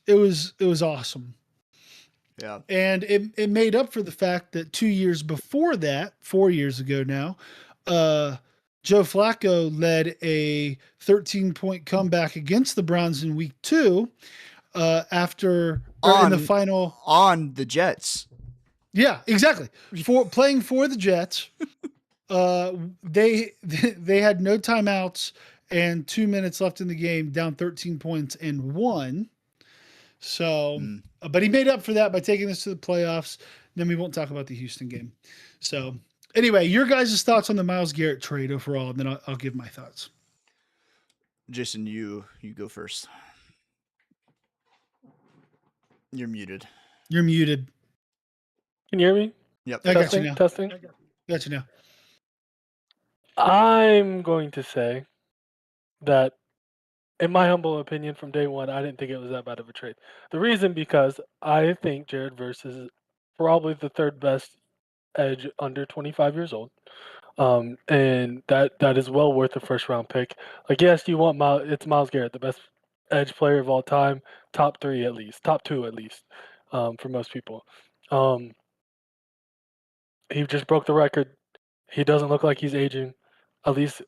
S1: awesome.
S3: Yeah.
S1: And it made up for the fact that 2 years before that, 4 years ago now, Joe Flacco led a 13-point comeback against the Browns in week 2 after in the final
S3: on the Jets.
S1: Yeah, exactly. Playing for the Jets. They had no timeouts and 2 minutes left in the game, down 13 points and won. So, but he made up for that by taking us to the playoffs. Then we won't talk about the Houston game. So, anyway, your guys' thoughts on the Myles Garrett trade overall, and then I'll give my thoughts.
S3: Jason, you go first. You're muted.
S1: You're muted.
S2: Can you hear me?
S3: Yep.
S1: I got you now.
S2: Testing.
S1: Got you now.
S2: I'm going to say that, in my humble opinion, from day one, I didn't think it was that bad of a trade. The reason because I think Jared Verse is probably the third best edge under 25 years old. And that is well worth a first round pick. Like, yes, you want it's Myles Garrett, the best edge player of all time, top 3 at least, top 2 at least, for most people. He just broke the record. He doesn't look like he's aging. At least,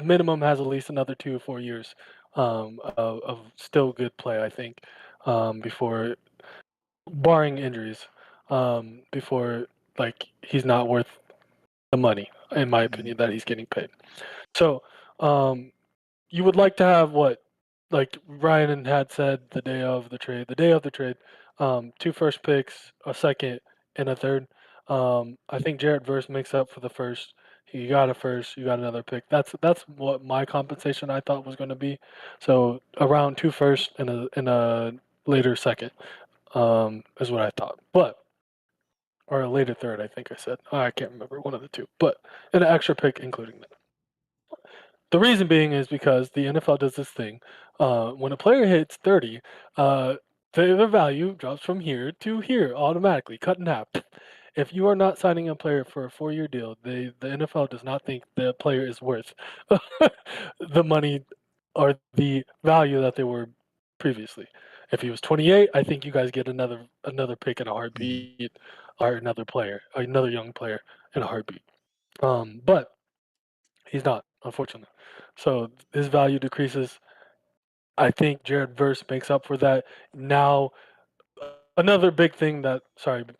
S2: minimum has at least another 2 or 4 years of still good play, I think, before, barring injuries, before, like, he's not worth the money, in my opinion, that he's getting paid. So, you would like to have what, like Ryan had said the day of the trade, 2 first picks, a second, and a third. I think Jarrett Verse makes up for the first. You got a first, you got another pick. That's what my compensation I thought was going to be. So around 2 firsts and a later second, is what I thought. Or a later third, I think I said. I can't remember, one of the 2. But an extra pick including that. The reason being is because the NFL does this thing. When a player hits 30, the value drops from here to here automatically, cut in half. If you are not signing a player for a 4-year deal, the NFL does not think the player is worth the money or the value that they were previously. If he was 28, I think you guys get another pick in a heartbeat, or another young player in a heartbeat. But he's not, unfortunately. So his value decreases. I think Jared Verse makes up for that. Now, another big thing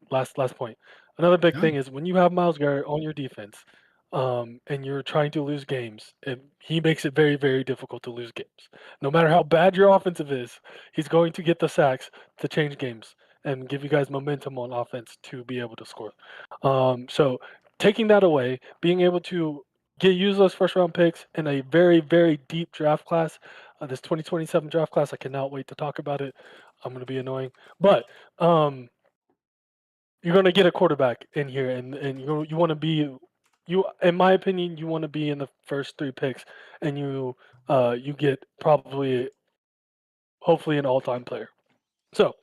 S2: last point. Another big thing is when you have Myles Garrett on your defense, and you're trying to lose games, and he makes it very, very difficult to lose games. No matter how bad your offensive is, he's going to get the sacks to change games and give you guys momentum on offense to be able to score. So taking that away, being able to use those first round picks in a very, very deep draft class, this 2027 draft class, I cannot wait to talk about it. I'm going to be annoying, but you're going to get a quarterback in here, and you want to be, in my opinion, you want to be in the first 3 picks, and you get probably, hopefully, an all-time player. So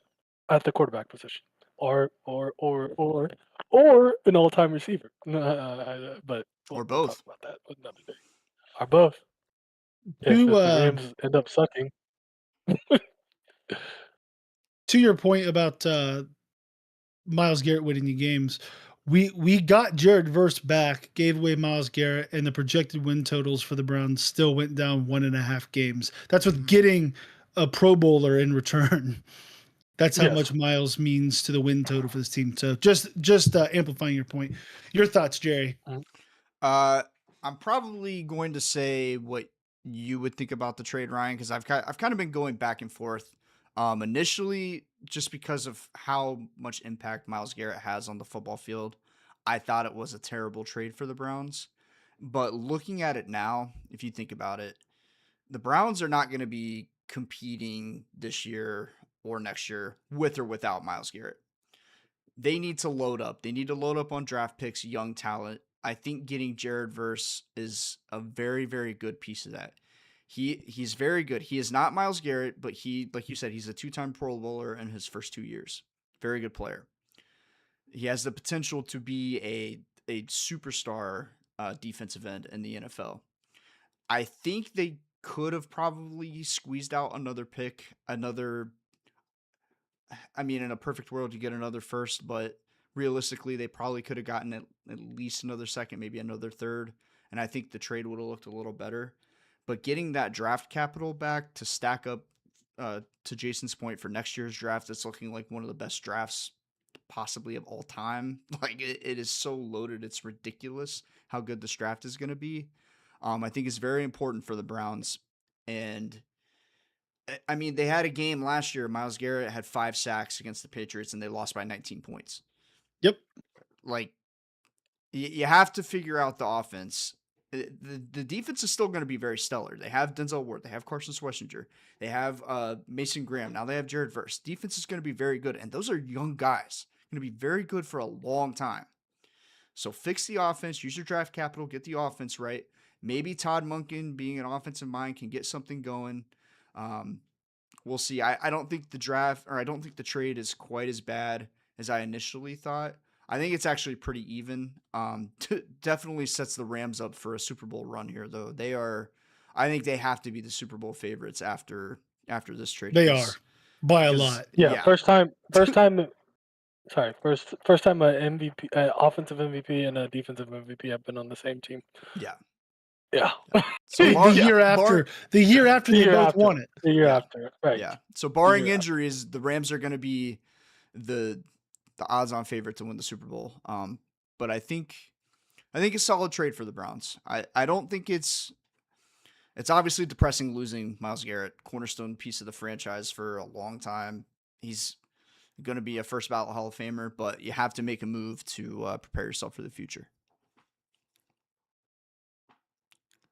S2: at the quarterback position, or an all-time receiver. But
S3: Or
S2: we'll
S3: both.
S2: talk about that another day. Or both. If the Rams end up sucking.
S1: To your point about Myles Garrett winning the games, we got Jared Verse back, gave away Myles Garrett, and the projected win totals for the Browns still went down 1.5 games. That's with getting a Pro Bowler in return. That's how much Myles means to the win total for this team. So just amplifying your point. Your thoughts, Jerry?
S3: I'm probably going to say what you would think about the trade, Ryan, because I've kind of been going back and forth. Initially, just because of how much impact Miles Garrett has on the football field, I thought it was a terrible trade for the Browns. But looking at it now, if you think about it, the Browns are not going to be competing this year or next year with or without Miles Garrett. They need to load up. They need to load up on draft picks, young talent. I think getting Jared Verse is a very, very good piece of that. He's very good. He is not Miles Garrett, but he, like you said, he's a 2-time Pro Bowler in his first 2 years. Very good player. He has the potential to be a superstar defensive end in the NFL. I think they could have probably squeezed out another pick, I mean, in a perfect world, you get another first, but realistically, they probably could have gotten at least another second, maybe another third. And I think the trade would have looked a little better. But getting that draft capital back to stack up, to Jason's point, for next year's draft, it's looking like one of the best drafts possibly of all time. Like, it is so loaded, it's ridiculous how good this draft is going to be. I think it's very important for the Browns. And I mean, they had a game last year. Miles Garrett had 5 sacks against the Patriots, and they lost by 19 points.
S1: Yep.
S3: Like, you have to figure out the offense. The defense is still going to be very stellar. They have Denzel Ward. They have Carson Schwarzenegger. They have Mason Graham. Now they have Jared Verse. Defense is going to be very good, and those are young guys. Going to be very good for a long time. So fix the offense. Use your draft capital. Get the offense right. Maybe Todd Monken, being an offensive mind, can get something going. We'll see. I don't think I don't think the trade is quite as bad as I initially thought. I think it's actually pretty even. Definitely sets the Rams up for a Super Bowl run here, though. I think they have to be the Super Bowl favorites after this trade.
S1: They are by a lot.
S2: Yeah, first time. Sorry, first time a MVP, offensive MVP and a defensive MVP have been on the same team.
S3: Yeah.
S2: Yeah.
S3: So
S1: the year after they both won it.
S2: The year after, right?
S3: Yeah. So barring injuries, the Rams are going to be the odds-on favorite to win the Super Bowl. But I think a solid trade for the Browns. I don't think it's obviously depressing losing Myles Garrett, cornerstone piece of the franchise for a long time. He's going to be a first ballot Hall of Famer, but you have to make a move to prepare yourself for the future.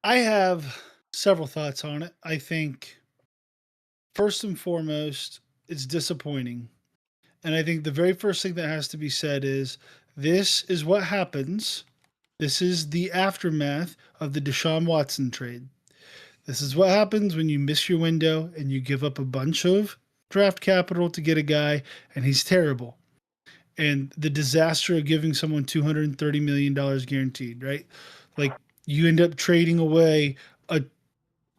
S1: I have several thoughts on it. I think first and foremost, it's disappointing. And I think the very first thing that has to be said is this is what happens. This is the aftermath of the Deshaun Watson trade. This is what happens when you miss your window and you give up a bunch of draft capital to get a guy and he's terrible. And the disaster of giving someone $230 million guaranteed, right? Like, you end up trading away a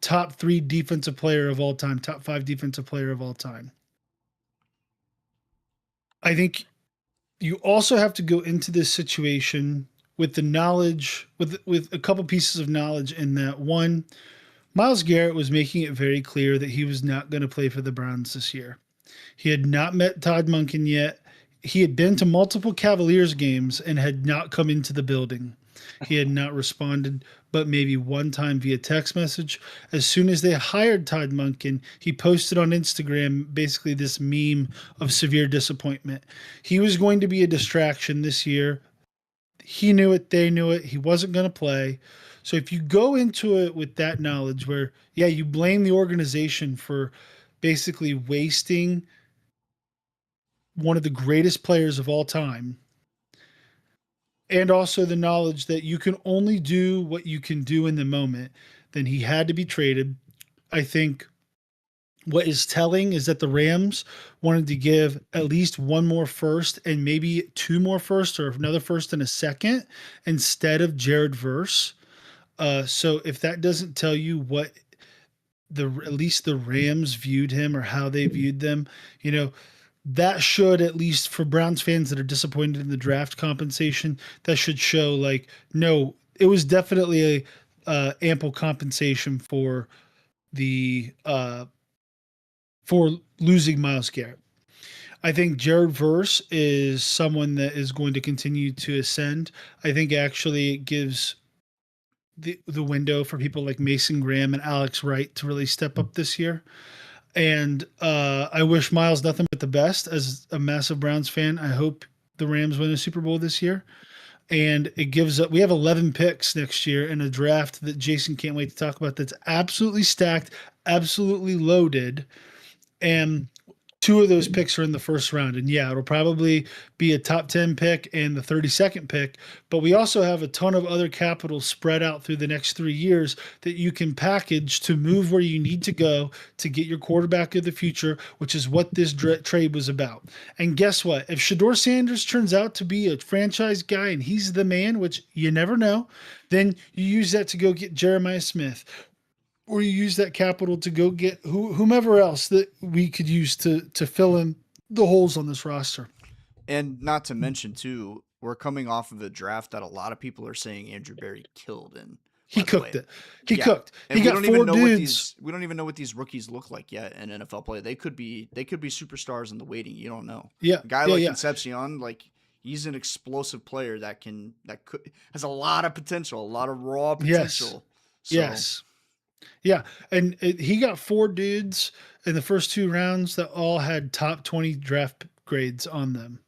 S1: top 3 defensive player of all time, top 5 defensive player of all time. I think you also have to go into this situation with the knowledge, with a couple pieces of knowledge in that. One, Myles Garrett was making it very clear that he was not going to play for the Browns this year. He had not met Todd Monken yet. He had been to multiple Cavaliers games and had not come into the building. He had not responded, but maybe one time via text message. As soon as they hired Todd Monken, he posted on Instagram basically this meme of severe disappointment. He was going to be a distraction this year. He knew it. They knew it. He wasn't going to play. So if you go into it with that knowledge where, yeah, you blame the organization for basically wasting one of the greatest players of all time, and also the knowledge that you can only do what you can do in the moment, then he had to be traded. I think what is telling is that the Rams wanted to give at least one more first and maybe 2 more first, or another first and a second, instead of Jared Verse. So if that doesn't tell you what at least the Rams viewed him or how they viewed them, that should, at least for Browns fans that are disappointed in the draft compensation, that should show like, no, it was definitely a ample compensation for the for losing Myles Garrett. I think Jared Verse is someone that is going to continue to ascend. I think actually it gives the window for people like Mason Graham and Alex Wright to really step up this year. And I wish Miles nothing but the best. As a massive Browns fan, I hope the Rams win a Super Bowl this year. And it gives up. We have 11 picks next year in a draft that Jason can't wait to talk about. That's absolutely stacked, absolutely loaded, and two of those picks are in the first round. And yeah, it'll probably be a top 10 pick and the 32nd pick. But we also have a ton of other capital spread out through the next 3 years that you can package to move where you need to go to get your quarterback of the future, which is what this trade was about. And guess what? If Shador Sanders turns out to be a franchise guy and he's the man, which you never know, then you use that to go get Jeremiah Smith, or you use that capital to go get whomever else that we could use to fill in the holes on this roster.
S3: And not to mention too, we're coming off of a draft that a lot of people are saying Andrew Berry killed in.
S1: He cooked it. He
S3: Yeah.
S1: cooked.
S3: And
S1: He
S3: we
S1: got
S3: don't
S1: four
S3: even know what
S1: dudes.
S3: we don't even know what these rookies look like yet in NFL play. They could be superstars in the waiting. You don't know.
S1: Yeah,
S3: A guy
S1: yeah,
S3: like
S1: yeah.
S3: Concepcion, like he's an explosive player that could has a lot of potential, a lot of raw potential. So,
S1: Yes. Yeah, and he got four dudes in the first 2 rounds that all had top 20 draft grades on them.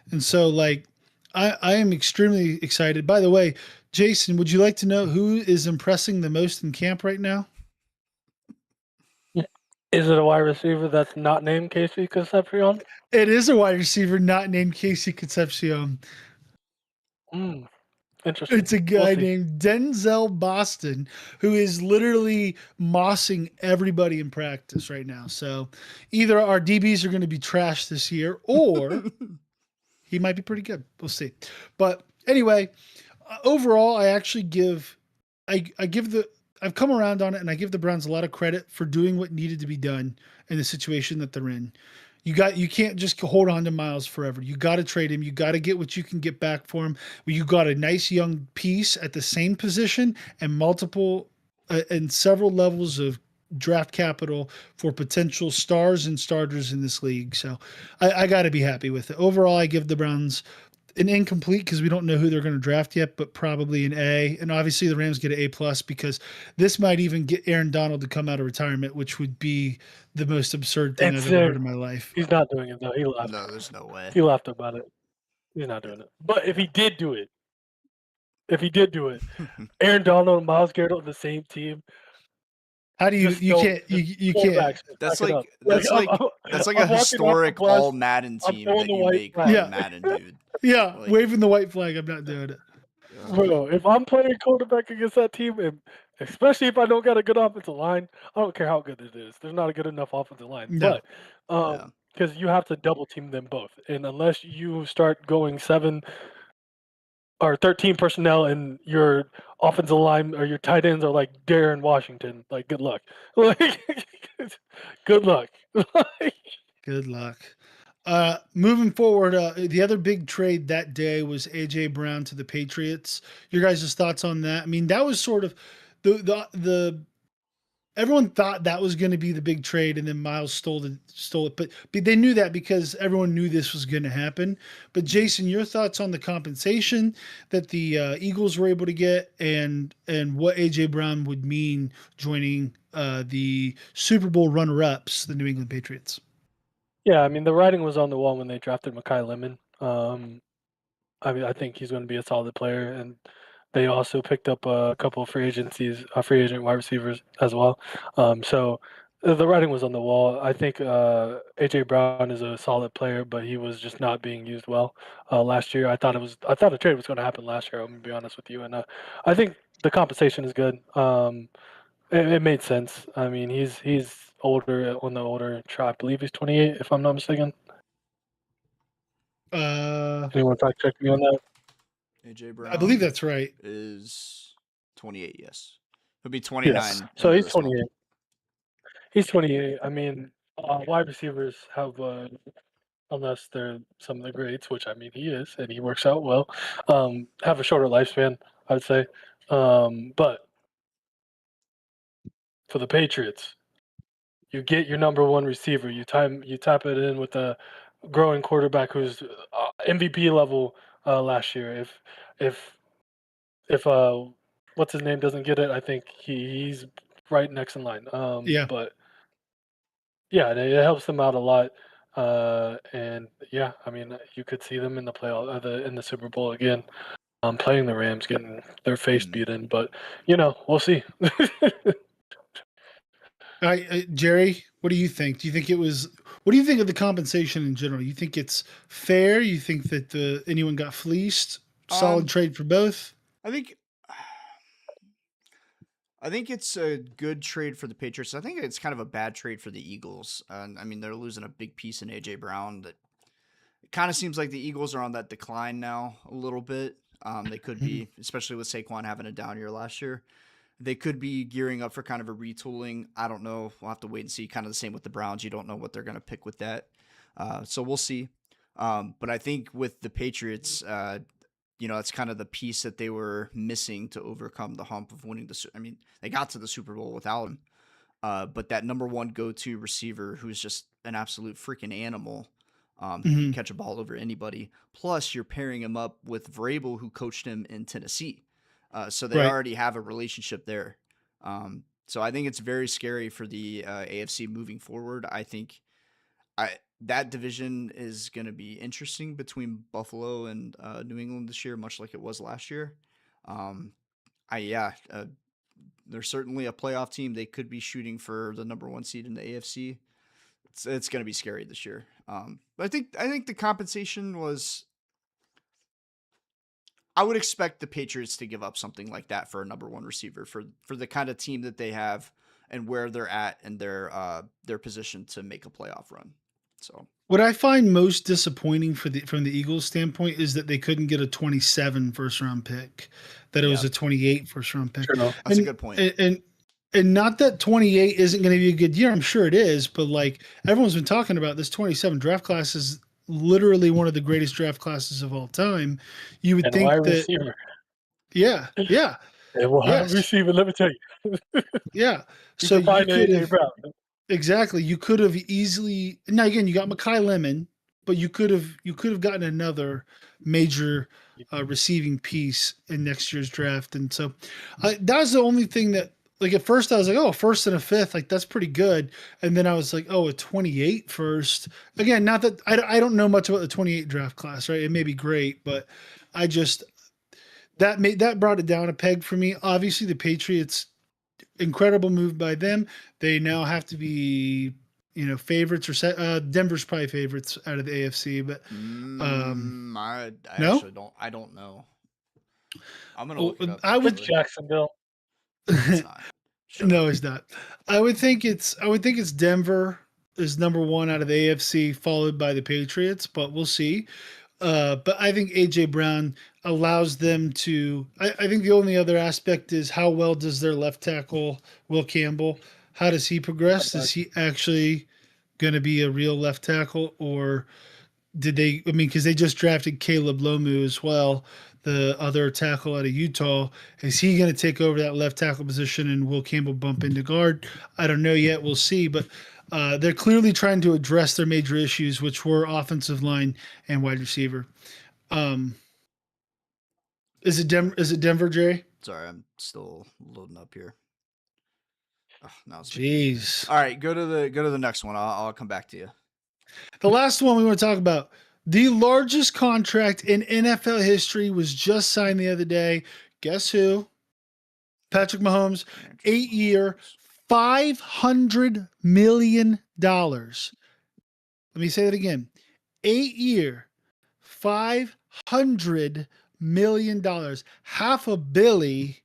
S1: And so, like, I am extremely excited. By the way, Jason, would you like to know who is impressing the most in camp right now?
S2: Is it a wide receiver that's not named Casey Concepcion?
S1: It is a wide receiver not named Casey Concepcion.
S2: Interesting.
S1: It's a guy named Denzel Boston who is literally mossing everybody in practice right now. So either our DBs are going to be trashed this year or he might be pretty good. We'll see. But anyway, overall, I actually I've come around on it, and I give the Browns a lot of credit for doing what needed to be done in the situation that they're in. You can't just hold on to Miles forever. You got to trade him. You got to get what you can get back for him. You got a nice young piece at the same position and multiple and several levels of draft capital for potential stars and starters in this league. So I got to be happy with it. Overall, I give the Browns an incomplete because we don't know who they're going to draft yet, but probably an A. And obviously the Rams get an A+ because this might even get Aaron Donald to come out of retirement, which would be the most absurd thing I've ever heard in my life.
S2: He's not doing it though. He laughed.
S3: no, there's no way.
S2: He laughed about it. He's not doing it. But if he did do it, Aaron Donald and Miles Garrett on the same team.
S1: How do you
S2: just
S1: you
S2: go-
S1: can't
S2: just
S1: you can't
S2: quarterbacks, just
S3: That's
S2: back it
S3: like
S2: up.
S3: that's like
S2: I'm-
S3: that's like
S2: I'm
S3: a
S2: walking off the
S3: historic
S2: bus,
S3: all Madden
S2: I'm
S3: team
S2: throwing
S3: that
S2: the
S3: you
S2: white
S3: make
S2: flag.
S3: on
S1: Yeah.
S3: Madden, dude.
S1: yeah,
S3: Like-
S1: waving the white flag. I'm not doing it.
S2: Bro, if I'm playing quarterback against that team, and especially if I don't got a good offensive line, I don't care how good it is. There's not a good enough offensive line.
S1: No.
S2: But because you have to double team them both, and unless you start going 7 or 13 personnel and your offensive line or your tight ends are like Darren Washington, like good luck. Like good luck.
S1: Good luck. Moving forward, the other big trade that day was AJ Brown to the Patriots. Your guys' thoughts on that? I mean, that was sort of the everyone thought that was going to be the big trade, and then Miles stole it. But they knew that because everyone knew this was going to happen. But Jason, your thoughts on the compensation that the Eagles were able to get, and what AJ Brown would mean joining the Super Bowl runner-ups, the New England Patriots.
S2: Yeah, I mean the writing was on the wall when they drafted Mekhi Lemon. I mean, I think he's going to be a solid player, and they also picked up a couple of free agent wide receivers as well. So the writing was on the wall. I think AJ Brown is a solid player, but he was just not being used well last year. I thought the trade was going to happen last year. I'm gonna be honest with you, and I think the compensation is good. It made sense. I mean, he's older on the older track. I believe he's 28, if I'm not mistaken. Anyone fact check me on that?
S3: AJ Brown.
S1: I believe that's right.
S3: Is 28. Yes, he'll be 29.
S2: Yes. So
S3: end
S2: he's
S3: of this month.
S2: 28. He's 28. I mean, wide receivers have, unless they're some of the greats, which I mean he is, and he works out well, have a shorter lifespan, I would say. But for the Patriots, you get your number one receiver. You tap it in with a growing quarterback who's MVP level last year. If what's his name doesn't get it, I think he's right next in line.
S1: Yeah.
S2: But yeah, it helps them out a lot. And yeah, I mean, you could see them in the in the Super Bowl again, playing the Rams, getting their face
S3: Mm.
S2: beaten. But we'll see.
S1: Jerry, what do you think? Do you think it was? What do you think of the compensation in general? You think it's fair? You think that anyone got fleeced? Solid
S3: Um,
S1: trade for both.
S3: I think I think it's a good trade for the Patriots. I think it's kind of a bad trade for the Eagles. I mean, they're losing a big piece in AJ Brown. That it kind of seems like the Eagles are on that decline now a little bit. They could
S1: Mhm.
S3: be, especially with Saquon having a down year last year. They could be gearing up for kind of a retooling. I don't know. We'll have to wait and see. Kind of the same with the Browns. You don't know what they're going to pick with that. So we'll see. But I think with the Patriots, that's kind of the piece that they were missing to overcome the hump of winning I mean, they got to the Super Bowl without him. But that number one go-to receiver who's just an absolute freaking animal, who can
S1: Mhm.
S3: catch a ball over anybody. Plus, you're pairing him up with Vrabel, who coached him in Tennessee. So they
S1: Right.
S3: already have a relationship there. So I think it's very scary for the AFC moving forward. I think that division is going to be interesting between Buffalo and New England this year, much like it was last year. Um, they're certainly a playoff team. They could be shooting for the number one seed in the AFC. It's going to be scary this year. But I think the compensation was. I would expect the Patriots to give up something like that for a number one receiver for the kind of team that they have and where they're at and their position to make a playoff run. So
S1: What I find most disappointing from the Eagles standpoint is that they couldn't get a 27 first round pick, that it was
S3: yeah,
S1: a 28 first round pick.
S2: True.
S3: that's a
S1: And
S3: good point.
S1: and and not that 28 isn't going to be a good year, I'm sure it is, but like everyone's been talking about, this 27 draft class is literally one of the greatest draft classes of all time. You would
S2: And a wide
S1: think that,
S2: receiver.
S1: yeah, yeah,
S2: And wide
S1: yes,
S2: receiver, let me tell you,
S1: yeah.
S2: you
S1: So
S2: can
S1: you
S2: find
S1: could
S2: AJ
S1: have
S2: Brown.
S1: exactly. You could have easily now again you got Makai Lemon, but you could have gotten another major receiving piece in next year's draft, and so that was the only thing that like at first I was like, oh, first and a fifth, like that's pretty good, and then I was like, oh, a 28 first. Again, not that I don't know much about the 28 draft class, right? It may be great, but I just that brought it down a peg for me. Obviously, the Patriots, incredible move by them. They now have to be, favorites or Denver's probably favorites out of the AFC, but
S3: I
S1: no,
S3: actually don't. I don't know. I'm gonna
S1: oh,
S3: look it up
S1: I would.
S2: It's
S3: actually.
S2: Jacksonville.
S3: No, it's not. Shut up.
S1: No, it's not. I would think it's Denver is number one out of the AFC, followed by the Patriots, but we'll see. But I think AJ Brown allows them to. I think the only other aspect is how well does their left tackle Will Campbell? How does he progress? Is he actually going to be a real left tackle, or did they? I mean, because they just drafted Caleb Lomu as well, the other tackle out of Utah. Is he going to take over that left tackle position, and will Campbell bump into guard? I don't know yet. We'll see, but. They're clearly trying to address their major issues, which were offensive line and wide receiver. Um, is it Denver? Is it Denver, Jay?
S3: Sorry, I'm still loading up here. Oh, now it's taking.
S1: Jeez.
S3: All right, go to the next one. I'll come back to you.
S1: The last one we want to talk about. The largest contract in NFL history was just signed the other day. Guess who? Patrick Mahomes,
S3: Patrick
S1: 8 year,
S3: Mahomes.
S1: $500 million. Let me say that again. 8 year, $500 million. Half a billy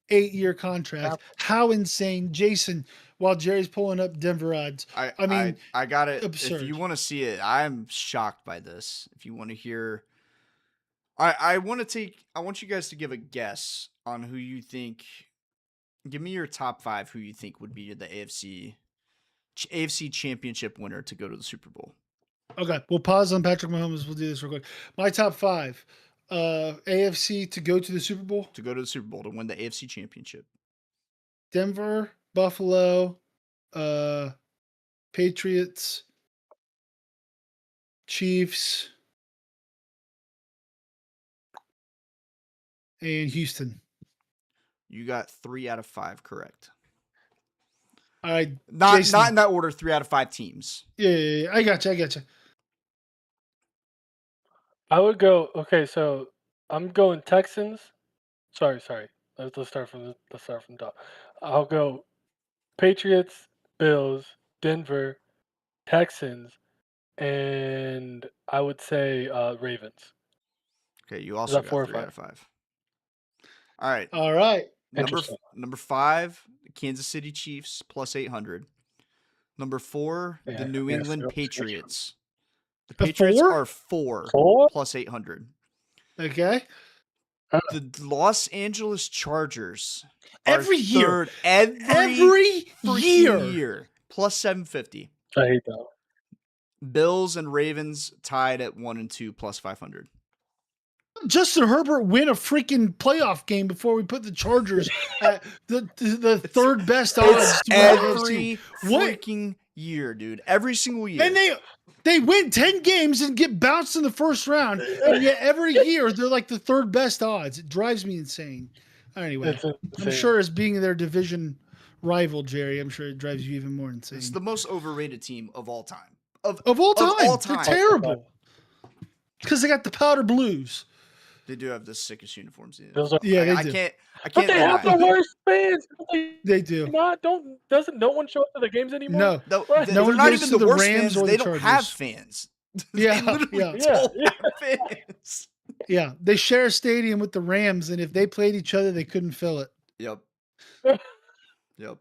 S1: 8 year contract. How insane, Jason, while Jerry's pulling up Denver odds.
S3: I
S1: I
S3: I
S1: mean,
S3: I got it. If you
S1: absurd.
S3: want to see it, I'm shocked by this. If you want to hear, I want to take. I want you guys to give a guess on who you think. Give me your top five. Who you think would be the AFC Championship winner to go to the Super Bowl?
S1: Okay, we'll pause on Patrick Mahomes. We'll do this real quick. My top five. AFC to go to the Super Bowl.
S3: To go to the Super Bowl to win the AFC Championship.
S1: Denver, Buffalo, uh, Patriots, Chiefs, and Houston.
S3: You got 3 out of 5 correct.
S1: All right,
S3: Not
S1: Jason.
S3: in that order. 3 out of 5 teams.
S1: Yeah, I got you.
S2: I would go. Okay, so I'm going Texans. Sorry. Let's start from the top. I'll go Patriots, Bills, Denver, Texans, and I would say Ravens.
S3: Okay, you
S2: Is
S3: also
S2: that
S3: got
S2: 4 or
S3: 3 out
S2: 5?
S3: of 5. All right.
S1: All right.
S2: Interesting.
S3: Number 5, the Kansas City Chiefs plus 800. Number 4, the
S2: Yeah,
S3: New
S2: yeah,
S3: England
S2: so-
S3: Patriots. The
S1: A
S3: Patriots
S1: 4?
S3: are 4
S2: 4?
S3: plus 800.
S1: Okay.
S3: The Los Angeles Chargers are
S1: Every year.
S3: third every freaking year plus 750.
S2: I hate that.
S3: Bills and Ravens tied at 1 and 2 plus 500.
S1: Justin Herbert win a freaking playoff game before we put the Chargers at the third best odds to win the AFC.
S3: Every freaking year, dude. Every single year.
S1: And they win 10 games and get bounced in the first round, and yet every year they're like the third best odds. It drives me insane. Anyway,
S2: It's
S1: I'm
S2: insane.
S1: sure as being their division rival, Jerry, I'm sure it drives you even more insane.
S3: It's the most overrated team of all time. Of
S1: all time.
S3: all time.
S1: They're terrible. Because they got the powder blues.
S3: They do have the sickest uniforms.
S2: Those are,
S1: Yeah, they
S3: I
S1: do.
S3: can't
S2: but they have the worst fans.
S1: They do.
S2: Doesn't no one show up to the games anymore?
S1: No.
S3: No,
S2: Right.
S3: they're
S1: No one
S3: not
S1: goes
S3: even
S1: to
S3: the
S1: the
S3: worst
S1: Rams
S3: fans.
S1: or the
S3: They don't have
S1: Chargers.
S3: fans.
S1: Yeah,
S3: They literally
S1: yeah.
S3: don't have fans.
S1: Yeah, they share a stadium with the Rams, and if they played each other, they couldn't fill it.
S3: Yep. Yep.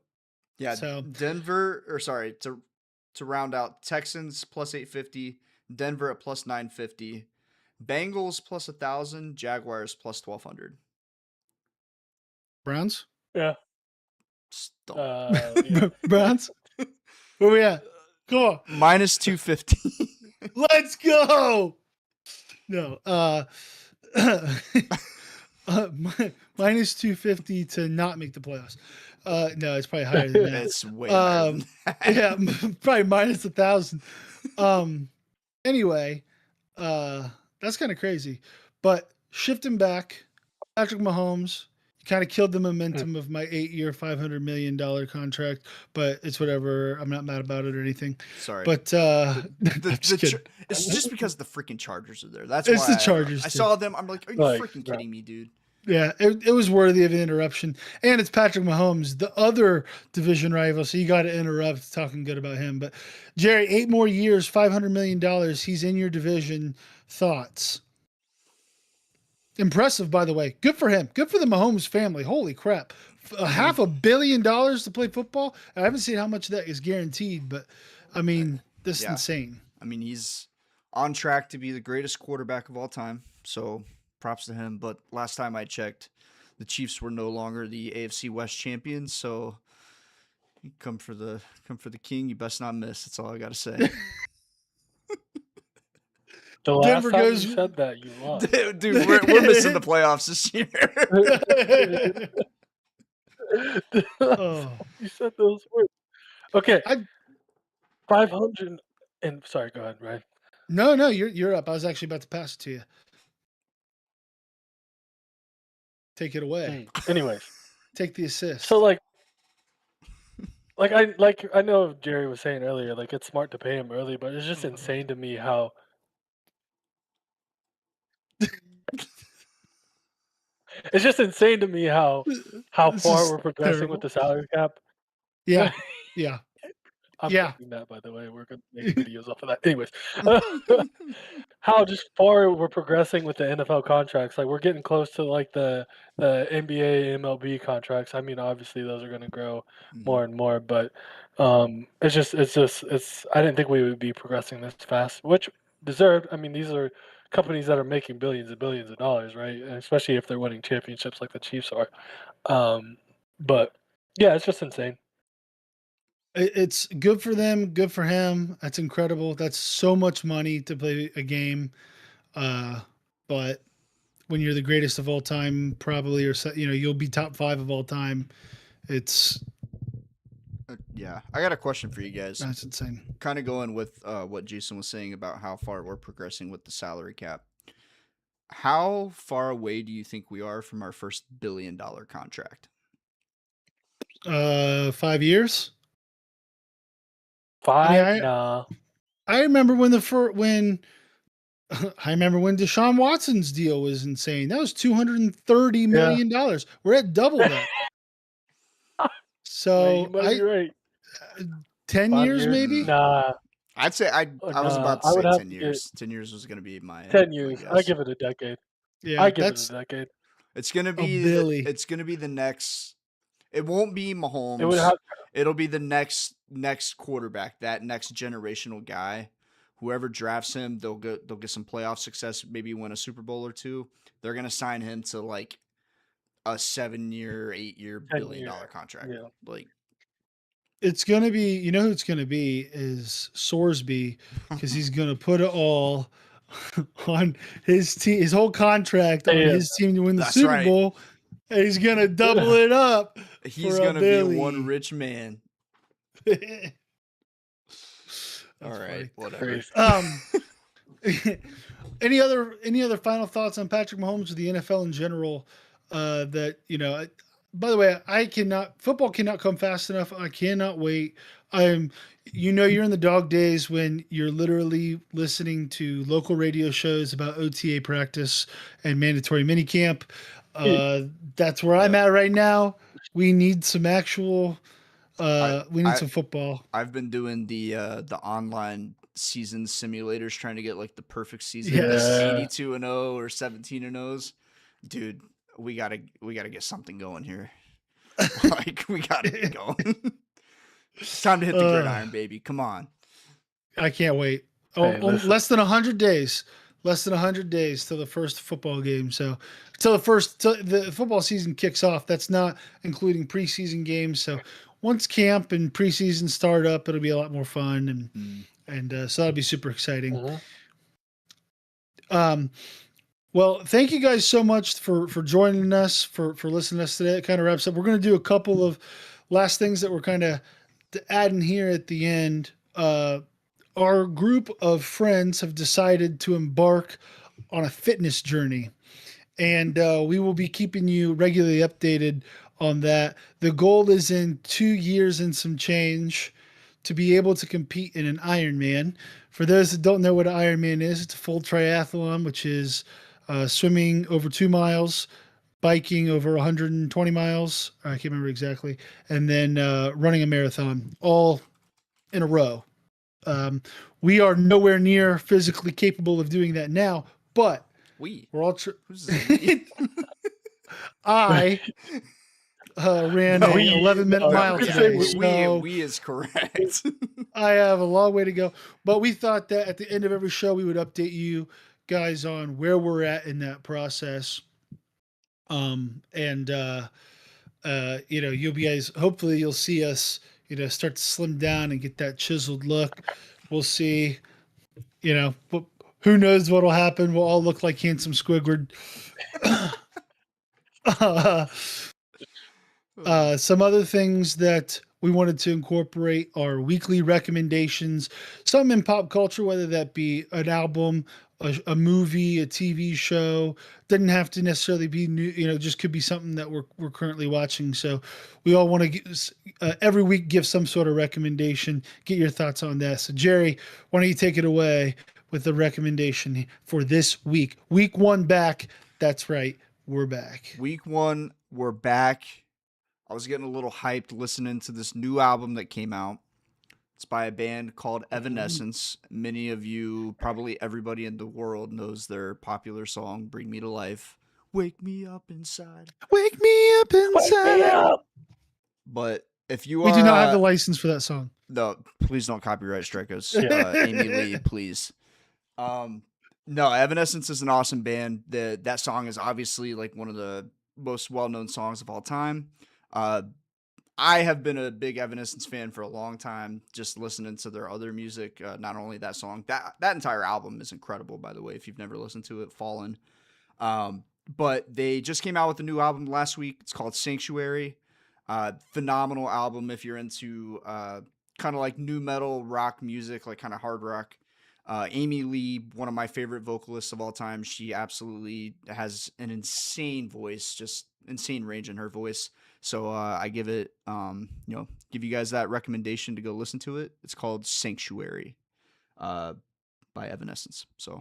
S3: Yeah.
S1: So-
S3: To round out, Texans plus 850, Denver at plus 950, Bengals plus 1,000, Jaguars plus 1,200.
S1: Browns?
S2: Yeah.
S3: Stop.
S2: Yeah.
S1: Browns? Where we at? Come on.
S3: Minus 250.
S1: Let's go. No. Minus 250 to not make the playoffs. No, it's probably higher than that.
S3: It's way higher than that.
S1: Yeah, probably minus 1,000. Anyway, that's kind of crazy. But shifting back, Patrick Mahomes, kind of killed the momentum of my 8-year, $500 million contract, but it's whatever. I'm not mad about it or anything.
S3: Sorry.
S1: But
S3: it's just because the freaking Chargers are there. That's
S1: It's
S3: why
S1: the Chargers,
S3: I
S1: too.
S3: saw them. I'm like, are you
S2: Like,
S3: freaking
S2: yeah.
S3: kidding me, dude?
S1: yeah, it was worthy of an interruption. And it's Patrick Mahomes, the other division rival, so you got to interrupt talking good about him. But Jerry, 8 more years, $500 million. He's in your division. Thoughts? Impressive, by the way. Good for him. Good for the Mahomes family. Holy crap. $500 million to play football. I haven't seen how much of that is guaranteed, but I mean, this is
S3: Yeah.
S1: insane.
S3: I mean, he's on track to be the greatest quarterback of all time. So props to him. But last time I checked, the Chiefs were no longer the AFC West champions. So you come for the king. You best not miss. That's all I got to say.
S2: The last
S1: Denver
S2: time
S1: goes-
S2: you said that, you lost.
S3: Dude, we're missing the playoffs this year.
S1: Oh.
S2: You said those words. Okay.
S1: I-
S2: 500 and sorry, go ahead, Ryan.
S1: No, you're up. I was actually about to pass it to you. Take it away.
S2: Anyways,
S1: Take the assist.
S2: so I know Jerry was saying earlier, like it's smart to pay him early, but it's just insane to me how it's just insane to me how
S1: This
S2: far
S1: is
S2: we're progressing
S1: terrible.
S2: with the salary cap.
S1: Yeah.
S2: I'm
S1: Yeah.
S2: posting that, by the way. We're gonna make videos off of that. Anyways, how just far we're progressing with the NFL contracts. Like we're getting close to like the NBA, MLB contracts. I mean, obviously those are gonna grow more and more, but it's. I didn't think we would be progressing this fast, which deserved. I mean, these are companies that are making billions and billions of dollars, right? And especially if they're winning championships like the Chiefs are. But yeah, it's just insane.
S1: It's good for them, good for him. That's incredible. That's so much money to play a game. But when you're the greatest of all time, probably, or you'll be top 5 of all time. It's
S3: Yeah, I got a question for you guys.
S1: that's insane.
S3: Kind of going with what Jason was saying about how far we're progressing with the salary cap. How far away do you think we are from our first $1 billion contract?
S1: 5 years. I mean,
S2: 5?
S1: I
S2: Nah.
S1: I remember when I remember when Deshaun Watson's deal was insane. That was $230
S2: Yeah.
S1: million. We're at double that.
S2: Wait, you
S1: So
S2: might be right.
S1: 10
S2: 5
S1: years
S2: years?
S1: maybe.
S2: Nah.
S3: I'd say I was
S2: Nah.
S3: about to
S2: I
S3: say
S2: would have
S3: 10
S2: to get
S3: years. 10 years was gonna be my
S2: 10
S3: my
S2: years. I
S3: guess.
S2: give it a decade. I
S1: Yeah,
S2: give it a
S1: that's
S2: decade.
S3: It's gonna
S1: a
S3: be
S1: Billy.
S3: it's gonna be the next. It won't be
S2: It would
S3: Mahomes.
S2: have
S3: It'll be the next quarterback, that next generational guy. Whoever drafts him, they'll get some playoff success, maybe win a Super Bowl or two. They're gonna sign him to like a 7-year, 8-year,
S2: 10
S3: billion-dollar
S2: year.
S3: contract.
S2: Yeah.
S3: Like
S1: It's gonna be, you know who it's gonna be is Sorsby, because he's gonna put it all on his team, his whole contract on
S2: Yeah.
S1: his team to win the
S3: that's
S1: Super
S3: right.
S1: Bowl, and he's gonna double it up for
S3: He's
S1: a
S3: gonna be one
S1: Billy.
S3: rich man.
S1: That's
S3: All right,
S1: funny.
S3: whatever.
S2: Crazy.
S1: Any other final thoughts on Patrick Mahomes or the NFL in general? That by the way, I cannot football cannot come fast enough. I cannot wait. I'm you're in the dog days when you're literally listening to local radio shows about OTA practice and mandatory minicamp. That's where I'm
S3: Yep.
S1: at right now. We need some actual
S3: I
S1: we need
S3: I
S1: some football.
S3: I've been doing the online season simulators trying to get like the perfect season, like
S1: Yes.
S2: Yeah.
S3: 82-0 or 17-0s. Dude, we gotta get something going here. Like we gotta get going. It's time to hit the
S1: uh,
S3: gridiron, baby. Come on.
S1: I can't wait. Oh,
S2: Hey, listen.
S1: less than 100 days. Less than 100 days till the first football game. So, till the football season kicks off. That's not including preseason games. So, once camp and preseason start up, it'll be a lot more fun, and so that'll be super exciting.
S2: Mhm.
S1: Um, well, thank you guys so much for joining us for listening to us today. It kind of wraps up. We're going to do a couple of last things that we're kind of adding here at the end. Our group of friends have decided to embark on a fitness journey, and we will be keeping you regularly updated on that. The goal is in 2 years and some change to be able to compete in an Ironman. For those that don't know what an Ironman is, it's a full triathlon, which is swimming over 2 miles, biking over 120 miles. I can't remember exactly, and then running a marathon, all in a row. Um, we are nowhere near physically capable of doing that now, but we're all.
S3: Who's this we?
S1: I ran
S3: No,
S1: a
S2: We
S1: 11-minute
S2: no,
S3: no,
S2: you
S1: mile
S2: could say
S3: yeah,
S1: today,
S2: we.
S1: so
S3: we is correct.
S1: I have a long way to go. But we thought that at the end of every show, we would update you guys on where we're at in that process. And you'll be guys. Hopefully, you'll see us. Start to slim down and get that chiseled look. We'll see. But who knows what'll happen? We'll all look like handsome Squidward. Some other things that we wanted to incorporate are weekly recommendations, some in pop culture, whether that be an album, a movie, a TV show. Doesn't have to necessarily be new, just could be something that we're currently watching. So we all want to every week give some sort of recommendation, get your thoughts on that. So Jerry, why don't you take it away with the recommendation for this week? Week 1 back. That's right. We're back.
S3: Week 1, we're back. I was getting a little hyped listening to this new album that came out. It's by a band called Evanescence. Many of you, probably everybody in the world, knows their popular song, Bring Me to Life. Wake me up inside.
S1: Wake me up
S2: Wake me
S1: inside.
S2: up.
S3: But if you
S1: We
S3: are.
S1: do not have the license for that song.
S3: No, please don't copyright strike us.
S2: Yeah.
S3: Amy Lee, please. No, Evanescence is an awesome band. That song is obviously like one of the most well-known songs of all time. I have been a big Evanescence fan for a long time, just listening to their other music. Not only that song, that entire album is incredible, by the way. If you've never listened to it, Fallen. But they just came out with a new album last week. It's called Sanctuary. Phenomenal album if you're into kind of like new metal rock music, like kind of hard rock. Amy Lee, one of my favorite vocalists of all time. She absolutely has an insane voice, just insane range in her voice. So I give it, give you guys that recommendation to go listen to it. It's called Sanctuary, uh, by Evanescence. So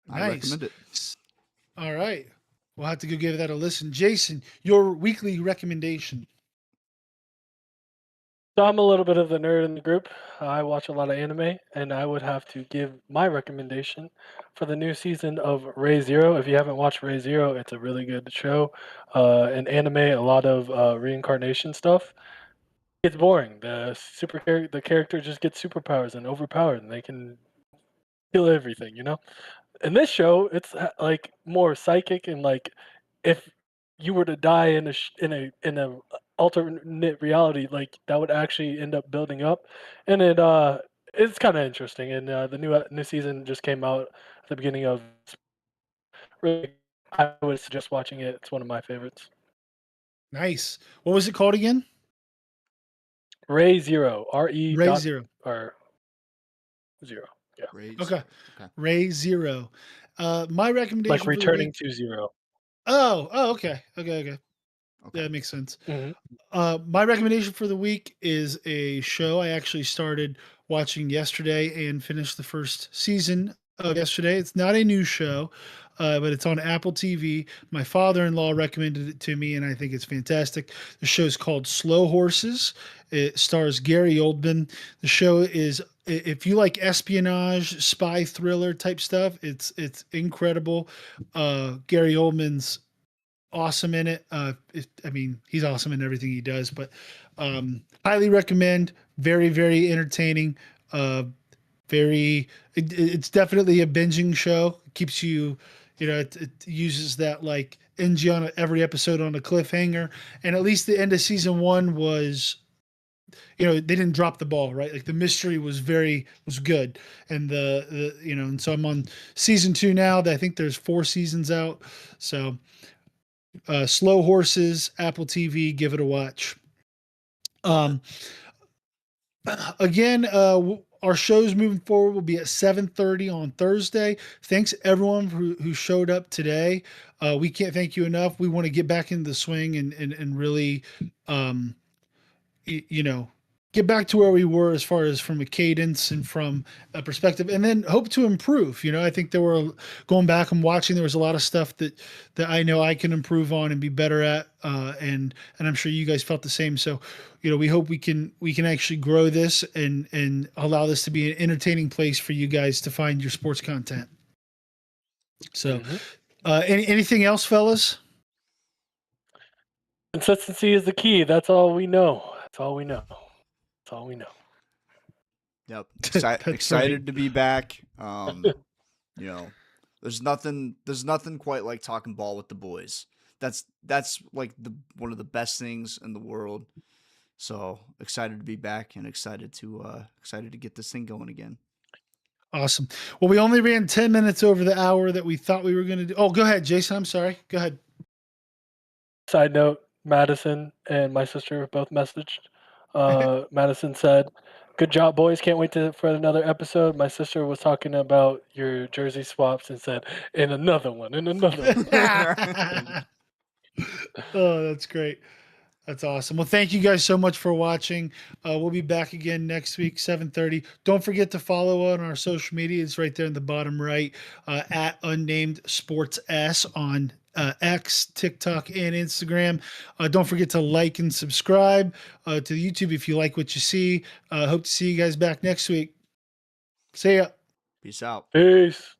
S3: I
S1: Nice.
S3: recommend it.
S1: All right. We'll have to go give that a listen. Jason, your weekly recommendation.
S2: So I'm a little bit of the nerd in the group. I watch a lot of anime, and I would have to give my recommendation for the new season of Ray Zero. If you haven't watched Ray Zero, it's a really good show. An anime, a lot of reincarnation stuff. It's boring. The character just gets superpowers and overpowered, and they can kill everything. In this show, it's like more psychic and like if you were to die in a alternate reality, like that would actually end up building up, and it's kind of interesting. And the new season just came out at the beginning of. Really, I would suggest watching it. It's one of my favorites.
S1: Nice. What was it called again?
S2: Ray Zero, RE
S1: Ray
S2: dot
S1: Zero.
S2: or zero. Yeah,
S3: Great.
S1: Okay.
S3: Okay.
S1: Ray Zero. My
S2: like
S1: recommendation for the
S2: returning
S1: week.
S2: to zero.
S1: Oh, okay. Okay.
S3: Okay.
S1: That makes sense.
S2: Hmm.
S1: My recommendation for the week is a show I actually started watching yesterday and finished the first season of yesterday. It's not a new show, but it's on Apple TV. My father-in-law recommended it to me, and I think it's fantastic. The show's called Slow Horses. It stars Gary Oldman. The show is, if you like espionage, spy thriller type stuff, it's incredible. Gary Oldman's awesome in it. I mean, he's awesome in everything he does, but highly recommend. Very, very entertaining. It's definitely a binging show. It keeps you, it uses that like ends you on every episode on a cliffhanger. And at least the end of season one was, they didn't drop the ball, right? Like the mystery was good. And and so I'm on season two now. I think there's 4 seasons out. So Slow Horses, Apple TV, give it a watch. Um, again, our shows moving forward will be at 7:30 on Thursday. Thanks everyone who showed up today. We can't thank you enough. We want to get back into the swing and really, um, get back to where we were as far as from a cadence and from a perspective, and then hope to improve. I think there were, going back and watching, there was a lot of stuff that I know I can improve on and be better at, and I'm sure you guys felt the same. So, we hope we can actually grow this and allow this to be an entertaining place for you guys to find your sports content. So, anything else, fellas?
S2: Consistency is the key. That's all we know. That's all we know. That's all we know.
S3: Yep.
S1: That's
S3: Excited
S1: right.
S3: to be back. There's nothing quite like talking ball with the boys. That's like one of the best things in the world. So excited to be back and excited to get this thing going again.
S1: Awesome. Well, we only ran 10 minutes over the hour that we thought we were going to do. Oh, go ahead, Jason. I'm sorry. Go ahead.
S2: Side note: Madison and my sister both messaged. Madison said, "Good job, boys! Can't wait for another episode." My sister was talking about your jersey swaps and said, "And another one, and another one."
S1: Oh, that's great. That's awesome. Well, thank you guys so much for watching. We'll be back again next week, 7:30. Don't forget to follow on our social media. It's right there in the bottom right, at Unnamed Sports S on X, TikTok, and Instagram. Don't forget to like and subscribe to the YouTube if you like what you see. Hope to see you guys back next week. See ya.
S3: Peace out.
S2: Peace.